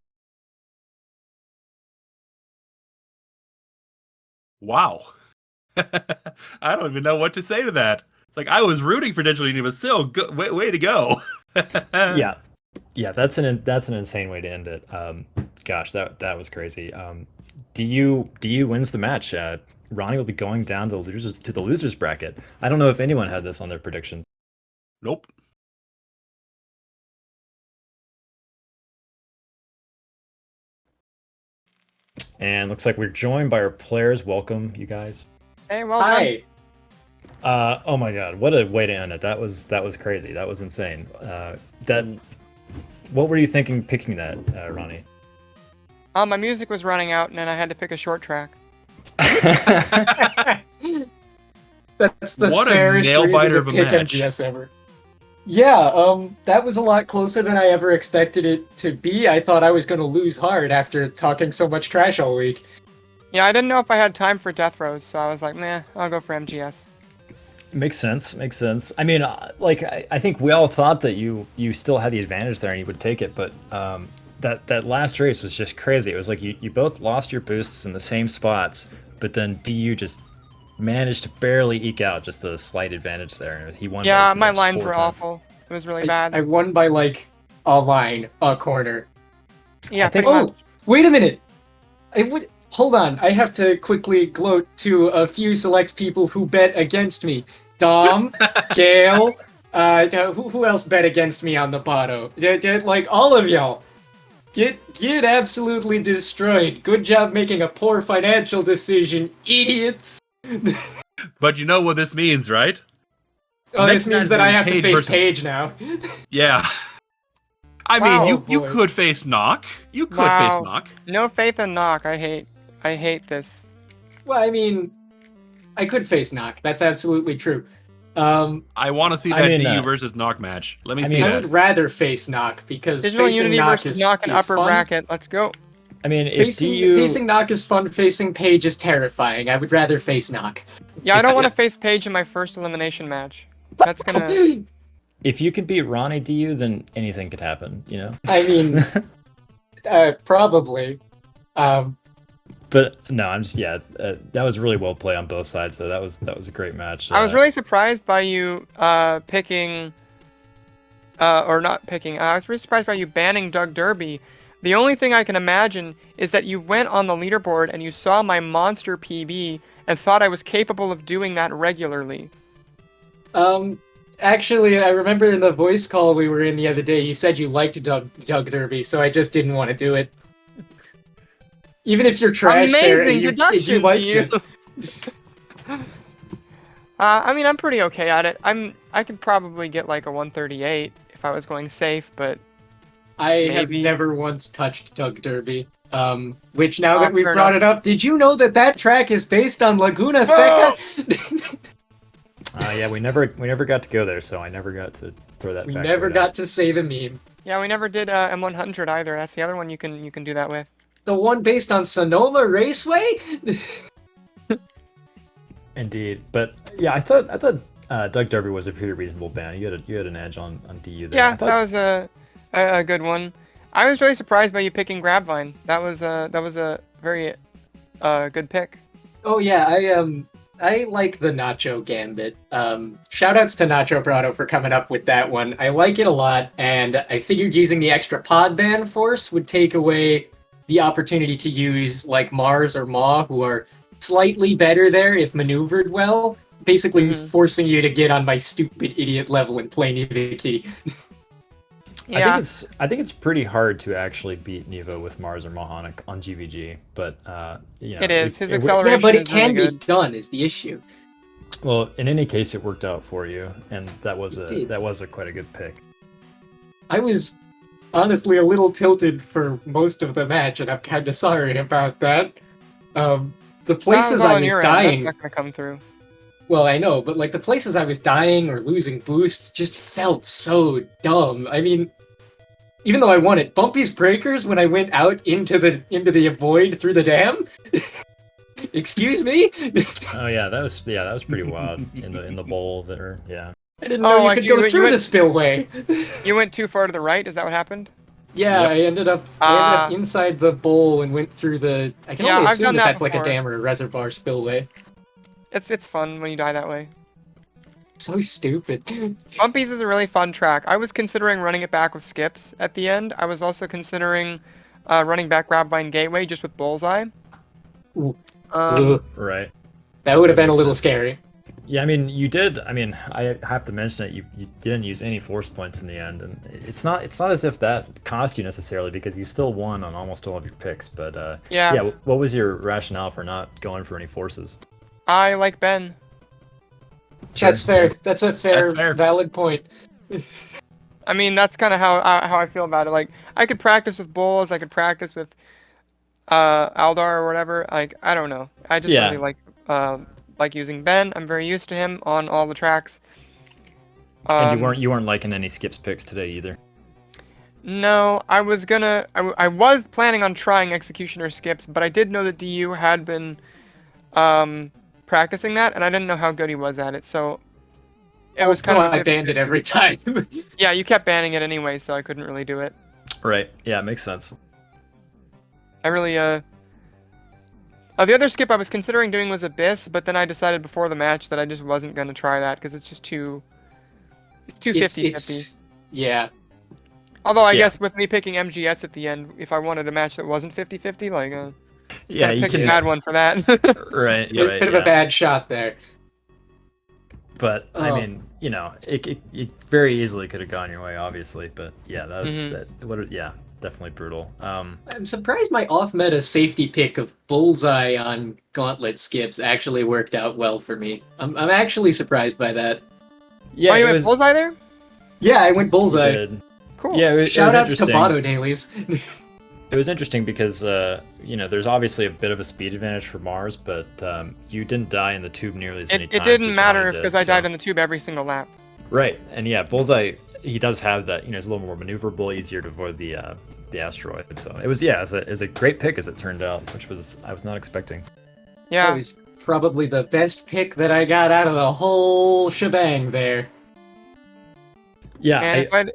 Wow. I don't even know what to say to that. It's like I was rooting for DigitalUnity, but still, way to go. Yeah, that's an insane way to end it. Gosh, that was crazy. DU wins the match. Ronnie will be going down to the losers bracket. I don't know if anyone had this on their predictions. Nope. And looks like we're joined by our players. Welcome, you guys. Hey, well done. Hi. Oh my god, what a way to end it. That was crazy. That was insane. What were you thinking picking that, Ronnie? My music was running out, and then I had to pick a short track. That's the What a fairest nail reason biter to of a pick match. MGS ever. Yeah, that was a lot closer than I ever expected it to be. I thought I was going to lose hard after talking so much trash all week. Yeah, I didn't know if I had time for death rows, so I was like, nah, I'll go for MGS. Makes sense. Makes sense. I mean, like I think we all thought that you still had the advantage there and you would take it, but that last race was just crazy. It was like you both lost your boosts in the same spots, but then DU just managed to barely eke out just a slight advantage there. He won. Yeah, by, my just lines 4 were tenths. awful. It was really bad. I won by like a line, a corner. Yeah, I think- pretty much. Oh, wait a minute. Hold on. I have to quickly gloat to a few select people who bet against me. Dom, Gail, who else bet against me on the botto? Like all of y'all. Get absolutely destroyed. Good job making a poor financial decision, idiots. But you know what this means, right? Oh, Next this means match that I is have to Paige face versus- Paige now. Yeah. I Wow. mean, you Oh, boy. could face Knock. You could Wow. face Knock. No faith in knock. I hate this. Well, I mean, I could face Knock. That's absolutely true. I want to see I that mean, DU versus Knock match. Let me I see mean, I that. would rather face Knock because Digital facing Unity Knock versus is knock in is upper fun. bracket. Let's go. I mean, if Facing DU Knock is fun. Facing Paige is terrifying. I would rather face Knock. Yeah, I don't want to face Paige in my first elimination match. That's gonna. if you can beat Ronnie DU, then anything could happen. You know. I mean, probably. But no, I'm just that was really well played on both sides. So that was a great match. I was really surprised by you picking, or not picking. I was really surprised by you banning Doug Derby. The only thing I can imagine is that you went on the leaderboard and you saw my monster PB and thought I was capable of doing that regularly. Actually, I remember in the voice call we were in the other day, you said you liked Doug Derby, so I just didn't want to do it. Even if you're trash there, Amazing and you deduction, liked you. it. I mean, I'm pretty okay at it. I could probably get like a 138 if I was going safe, but I have maybe. never once touched Doug Derby. Which now that we've fair brought enough. it up, did you know that track is based on Laguna Seca? yeah, we never got to go there, so I never got to throw that. We fact never right got out. to say the meme. Yeah, we never did M100 either. That's the other one you can do that with. The one based on Sonoma Raceway? Indeed, but yeah, I thought Doug Derby was a pretty reasonable ban. You had an edge on DU there. Yeah, I thought, that was a good one. I was really surprised by you picking Grabvine. That was a very good pick. Oh yeah, I like the Nacho Gambit. Shoutouts to Nacho Prado for coming up with that one. I like it a lot, and I figured using the extra pod ban force would take away the opportunity to use like Mars or Maw, who are slightly better there if maneuvered well, basically forcing you to get on my stupid idiot level and play Niviki. Yeah, I think it's pretty hard to actually beat Nevo with Mars or Mahana on GVG, but you know, it is. His Yeah, acceleration but it is can really be good. done is the issue. Well, in any case, it worked out for you, and that was did. quite a good pick. I was honestly a little tilted for most of the match, and I'm kind of sorry about that. The places I was dying... That's not gonna come through. Well, I know, but like the places I was dying or losing boost just felt so dumb. I mean, even though I won it, Bumpy's Breakers when I went out into the void through the dam. Excuse me? Oh yeah, that was pretty wild in the bowl there. Yeah. I didn't know you like could go you through went- the spillway. You went too far to the right. Is that what happened? Yeah, Yep. I ended up inside the bowl and went through the. I can Yeah, only I've assume done that that's like a before. dam or a reservoir spillway. It's fun when you die that way. So stupid. Bumpy's is a really fun track. I was considering running it back with skips at the end. I was also considering running back Grabvine Gateway just with Bullseye. Ooh. Um, Ugh, Right. that would have been a makes little sense. scary. Yeah, I mean, you did. I mean, I have to mention that you didn't use any force points in the end, and it's not as if that cost you necessarily because you still won on almost all of your picks. But Yeah. what was your rationale for not going for any forces? I like Ben. That's Sure. fair. That's a That's fair. valid point. I mean, that's kind of how I feel about it. Like, I could practice with Bulls, I could practice with Aldar or whatever. Like, I don't know. I just Yeah. really like using Ben. I'm very used to him on all the tracks. And you weren't liking any skips picks today either. No, I was planning on trying Executioner skips, but I did know that DU had been practicing that, and I didn't know how good he was at it, so it was kind of I banned it every time. Yeah, you kept banning it anyway, so I couldn't really do it. Right. Yeah, makes sense. I really the other skip I was considering doing was Abyss, but then I decided before the match that I just wasn't going to try that because it's just too 50-50. Yeah. Although I Yeah. guess with me picking MGS at the end, if I wanted a match that wasn't 50-50, like Yeah, kinda you picked a can. bad one for that. Right. Bit Right. of yeah. a bad shot there. But I Oh. mean, it very easily could have gone your way, obviously. But yeah, that was Mhm. yeah, definitely brutal. I'm surprised my off-meta safety pick of Bullseye on Gauntlet skips actually worked out well for me. I'm actually surprised by that. Yeah, Oh, you it went was Bullseye there? Yeah, I went Bullseye. good. Cool. Yeah, it was Shoutouts to interesting. Botto dailies. It was interesting because there's obviously a bit of a speed advantage for Mars, but you didn't die in the tube nearly as many It times. didn't as matter Ronnie because did, I died so- in the tube every single lap. Right, and yeah, Bullseye, he does have that. It's a little more maneuverable, easier to avoid the asteroid. So it was a great pick as it turned out, which I was not expecting. That Yeah. was probably the best pick that I got out of the whole shebang there. Yeah, And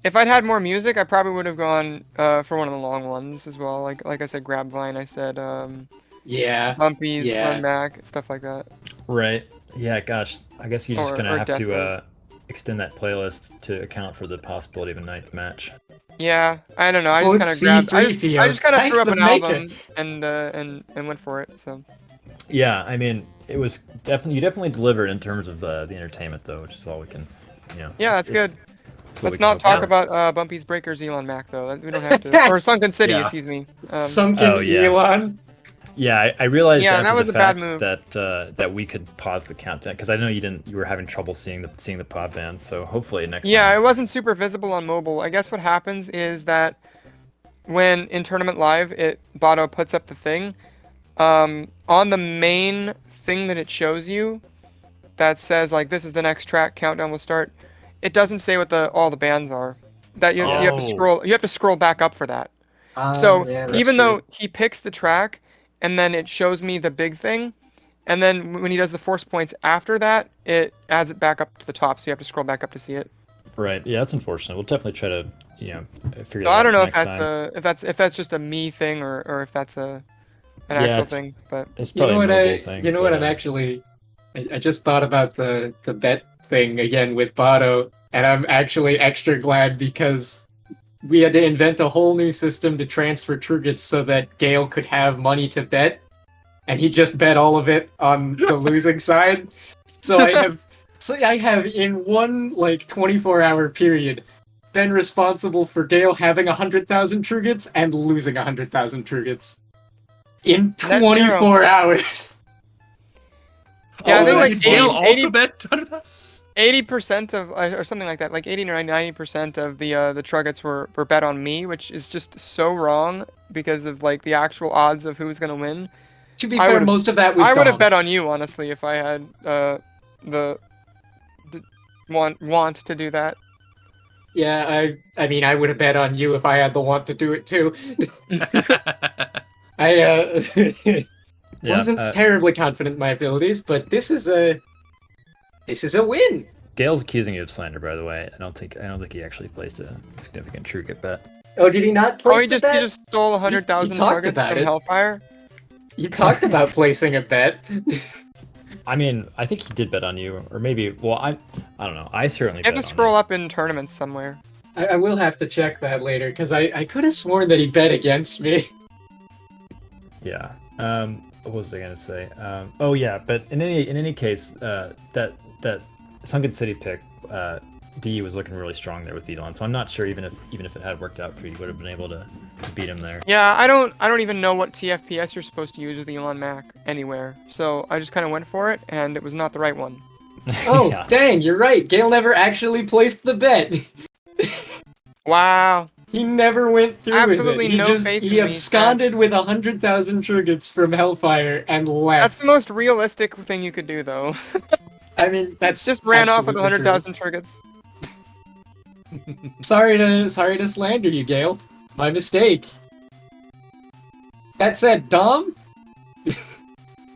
if I'd had more music, I probably would have gone for one of the long ones as well. Like I said, Grab Vine. I said Yeah. Bumpies, Yeah. Run Back, stuff like that. right. Yeah, gosh, I guess you're just Or- gonna or have Death to Race. extend that playlist to account for the possibility of a ninth match. Yeah, I don't know. I just Vote kind of grabbed. I C3PO. just kind of Thank threw up the an maker. album and went for it. So Yeah, I mean, it was you definitely delivered in terms of the entertainment, though, which is all we can, yeah, that's good. That's what we Let's can not hope talk for. about Bumpy's Breakers Elon Mac though. We don't have to. Or Sunken City, Yeah. excuse me. Sunken Oh, yeah. Elon. Yeah, I realized Yeah, after that was the a bad fact move. that we could pause the countdown because I know you were having trouble seeing the pod band. So hopefully next Yeah, time. it wasn't super visible on mobile. I guess what happens is that when in Tournament Live, Botto puts up the thing, on the main thing that it shows you, that says like this is the next track, countdown will start. It doesn't say what all the bands are. That you have to Oh. scroll. You have to scroll back up for that. So Yeah, that's even true. though he picks the track, and then it shows me the big thing, and then when he does the force points after that, it adds it back up to the top. So you have to scroll back up to see it. Right. Yeah, that's unfortunate. We'll definitely try to figure that So out I don't know for next time. if that's just a me thing or if that's an Yeah, actual it's- thing. But It's You know probably what a mobile thing. you know what but, I'm actually I just thought about the bet thing again with Botto, and I'm actually extra glad because we had to invent a whole new system to transfer Trugits so that Gale could have money to bet, and he just bet all of it on the losing side. So I have in one 24-hour period been responsible for Gale having 100,000 Trugits and losing 100,000 Trugits in Net zero. 24 hours. Yeah, I Oh, think like did Gale 80 also bet 100,000? 80% of or something like that, like 80 or 90% of the Truggets were bet on me, which is just so wrong because of like the actual odds of who's gonna win. To be I fair, would've- most of that was I would have Dom. bet on you honestly if I had want to do that. Yeah, I mean, I would have bet on you if I had the want to do it too. I Yeah, wasn't terribly confident in my abilities, but this is a win. Gale's accusing you of slander, by the way. I don't think he actually placed a significant Truget bet. Oh, did he not place Oh, he the just bet? he just stole 100,000 talked Truggets about from it. Hellfire. You talked about placing a bet. I mean, I think he did bet on you, or maybe. Well, I don't know. I certainly. You have bet to on scroll you. up in tournaments somewhere. I will have to check that later because I could have sworn that he bet against me. Yeah. What was I gonna say? Oh yeah, but in any case, that Sunken City pick, D was looking really strong there with Elon, so I'm not sure even if it had worked out for you, you would have been able to beat him there. Yeah, I don't even know what TFPS you're supposed to use with Elon Mac anywhere. So I just kind of went for it, and it was not the right one. Oh, Yeah. dang, you're right. Gale never actually placed the bet. Wow. He never went through Absolutely with it. no faith He in me, absconded with 100,000 trinkets from Hellfire and left. That's the most realistic thing you could do, though. I mean, that's Just ran off with absolutely 100,000 trinkets. true. Sorry to slander you, Gale. My mistake. That said, Dom,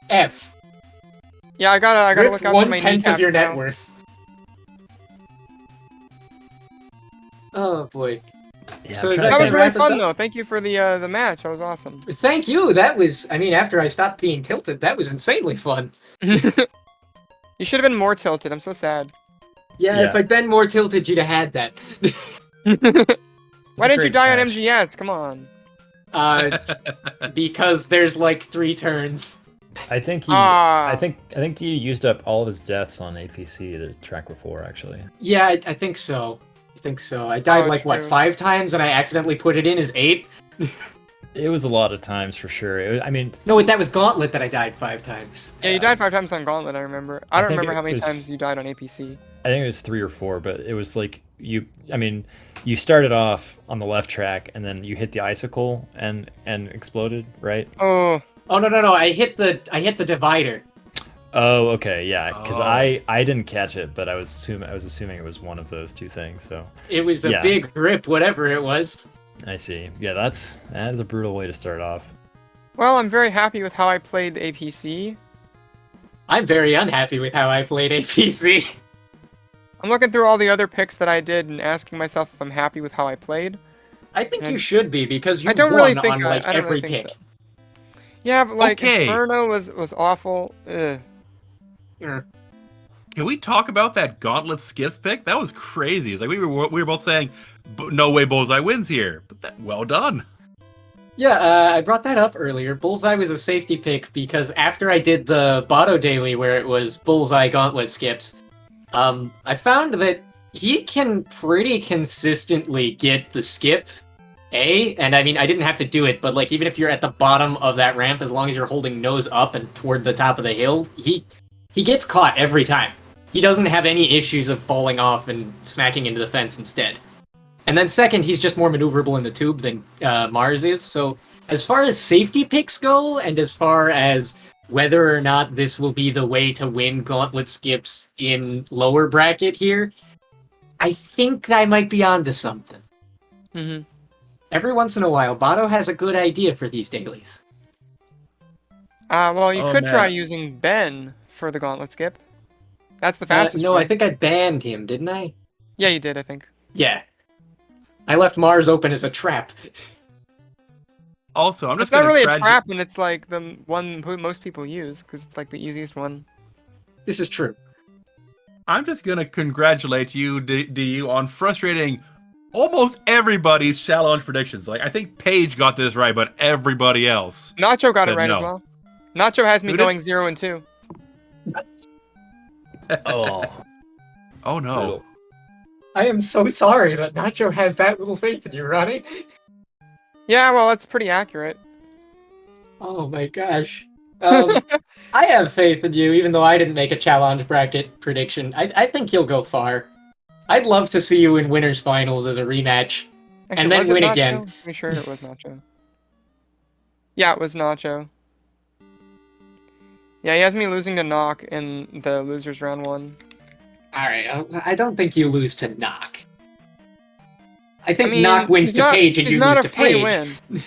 F. Yeah, I gotta Rip look out for my 1/10 kneecap of your now. net worth. Oh boy. Yeah, So I'm is trying That to was think- really wrap us fun, up? though. Thank you for the match. That was awesome. Thank you. That was, I mean, after I stopped being tilted, that was insanely fun. You should have been more tilted. I'm so sad. Yeah, Yeah. if I'd been more tilted, you'd have had that. Why didn't you great die on match. MGS? Come on. Because there's like 3 turns. I think he. Ah. I think D used up all of his deaths on APC the track before, actually. Yeah, I think so. I think so. I died Oh, like, what, true. 5 times and I accidentally put it in as 8? It was a lot of times for sure. I mean, No, wait, that was Gauntlet that I died 5 times. Yeah, you died 5 times on Gauntlet, I remember. I don't think remember it how many was- times you died on APC. I think it was 3 or 4, but it was like you. I mean, you started off on the left track and then you hit the icicle and exploded, right? Oh, Oh, no, I hit the divider. Oh, okay, yeah. Because Oh. I didn't catch it, but I was assuming it was one of those 2 things. So It was a Yeah. big rip, whatever it was. I see. Yeah, that is a brutal way to start off. well, I'm very happy with how I played the APC. I'm very unhappy with how I played APC. I'm looking through all the other picks that I did and asking myself if I'm happy with how I played. I think you And- should be, because you I don't won really think on I- like I don't every really think pick. so. Yeah, but like Okay. Inferno was awful. Ugh. Mm. Can we talk about that Gauntlet Skips pick? That was crazy. It's like we were both saying, no way Bullseye wins here. But well done. Yeah, I brought that up earlier. Bullseye was a safety pick because after I did the Botto Daily where it was Bullseye Gauntlet Skips, I found that he can pretty consistently get the skip and I mean, I didn't have to do it, but like even if you're at the bottom of that ramp, as long as you're holding nose up and toward the top of the hill, he gets caught every time. He doesn't have any issues of falling off and smacking into the fence instead. And then second, he's just more maneuverable in the tube than Mars is. So as far as safety picks go, and as far as whether or not this will be the way to win Gauntlet Skips in lower bracket here, I think I might be onto something. Mm-hmm. Every once in a while, Botto has a good idea for these dailies. Well, you Oh, could try man. using Ben for the Gauntlet Skip. That's the fastest. No, way. I think I banned him, didn't I? Yeah, you did. I think. Yeah. I left Mars open as a trap. Also, I'm just It's not gonna really a trad- trap when it's like the one who most people use because it's like the easiest one. This is true. I'm just gonna congratulate you, DU, on frustrating almost everybody's challenge predictions. Like I think Paige got this right, but everybody else. Nacho got it Said right as no. well. Nacho has me Who did? going 0 and 2. Oh, Oh no. I am so sorry that Nacho has that little faith in you, Ronnie. Yeah, well, that's pretty accurate. Oh my gosh. I have faith in you, even though I didn't make a challenge bracket prediction. I think you'll go far. I'd love to see you in winners finals as a rematch. Actually, And then was it win Nacho? again. Pretty sure it was Nacho. Yeah, it was Nacho. Yeah, he has me losing to Knock in the losers round 1. Alright, I don't think you lose to Knock. I think I mean, Knock wins she's to not- Paige and she's you not lose a to free Paige. win.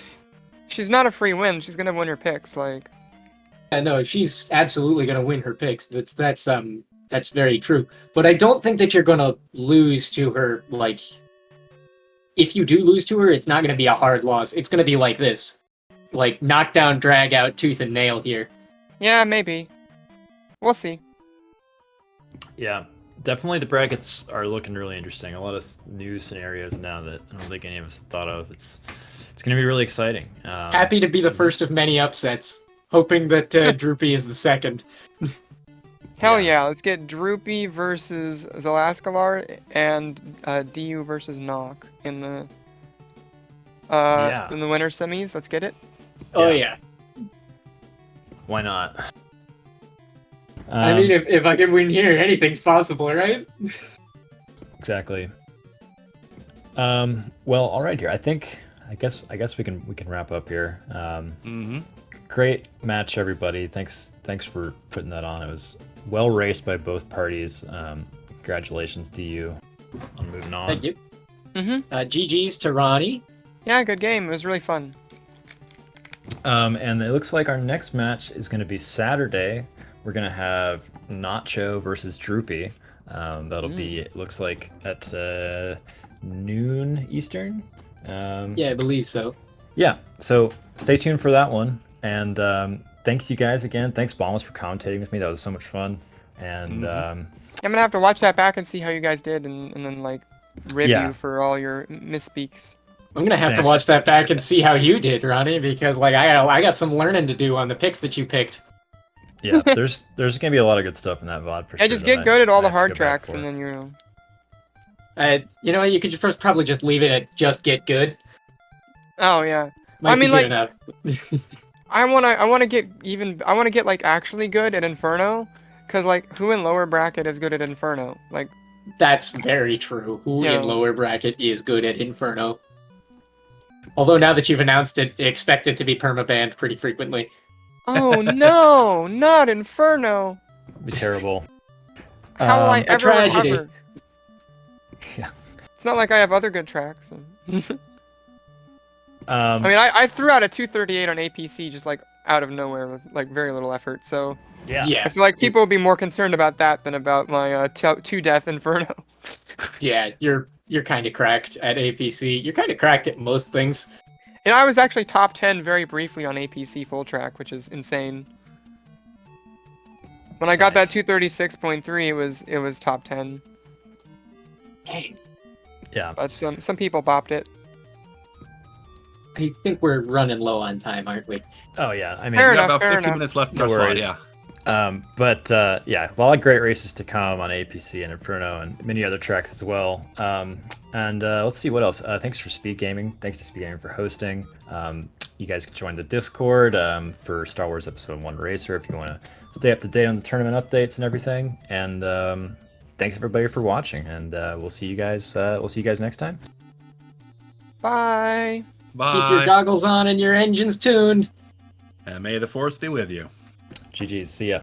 She's not a free win. She's gonna win her picks. Like, Yeah, no, she's absolutely gonna win her picks. That's very true. But I don't think that you're gonna lose to her. Like, if you do lose to her, it's not gonna be a hard loss. It's gonna be like this, like knockdown, drag out, tooth and nail here. yeah, maybe. We'll see. yeah. Definitely, the brackets are looking really interesting. A lot of new scenarios now that I don't think any of us thought of. It's going to be really exciting. Happy to be the first of many upsets. Hoping that Droopy is the second. Hell Yeah. yeah, let's get Droopy versus Zalaskalar and DU versus Nock in the winter semis. Let's get it. Oh Yeah. yeah. Why not? I mean, if I can win here, anything's possible, right? Exactly. Well, all right here. I guess we can wrap up here. Great match, everybody. Thanks for putting that on. It was well raced by both parties. Congratulations to you on moving on. Thank you. GG's to Ronnie. Yeah, good game. It was really fun. And it looks like our next match is going to be Saturday. We're going to have Nacho versus Droopy. That'll be, it looks like, at noon Eastern. Yeah, I believe so. Yeah, so stay tuned for that one. And thanks you guys again. Thanks, Bombas, for commentating with me. That was so much fun. And I'm gonna have to watch that back and see how you guys did, and then like review for all your misspeaks. I'm gonna have to watch that back and see how you did, Ronnie, because like I got some learning to do on the picks that you picked. Yeah, there's gonna be a lot of good stuff in that VOD for sure. Yeah, just get good at all the hard tracks, and then you know, you could first probably just leave it at just get good. Oh yeah. Might I mean, be good like, enough. I wanna get like actually good at Inferno, cause like who in lower bracket is good at Inferno? Like, that's very true. Who Yeah. in lower bracket is good at Inferno? Although now that you've announced it, expect it to be permabanned pretty frequently. oh no, not Inferno. It'd be terrible. How will I ever tragedy. recover? Yeah. It's not like I have other good tracks. I Um, mean, I threw out a 238 on APC just like out of nowhere with like very little effort. So yeah. Yeah, I feel like people will be more concerned about that than about my two death Inferno. yeah, you're kind of cracked at APC. You're kind of cracked at most things. And I was actually top 10 very briefly on APC full track, which is insane. When I got Nice. that 236.3, it was top 10. Hey, Yeah. But some people bopped it. I think we're running low on time, aren't we? Oh yeah. I mean, Fair We got enough, about fair 15 enough. minutes left in No our slot, worries. yeah. But yeah, a lot of great races to come on APC and Inferno and many other tracks as well. And let's see what else. Thanks for SpeedGaming. Thanks to SpeedGaming for hosting. You guys can join the Discord for Star Wars Episode 1 Racer if you want to stay up to date on the tournament updates and everything. And thanks everybody for watching. And we'll see you guys. We'll see you guys next time. Bye. Bye. Keep your goggles on and your engines tuned. And may the force be with you. GG's. See ya.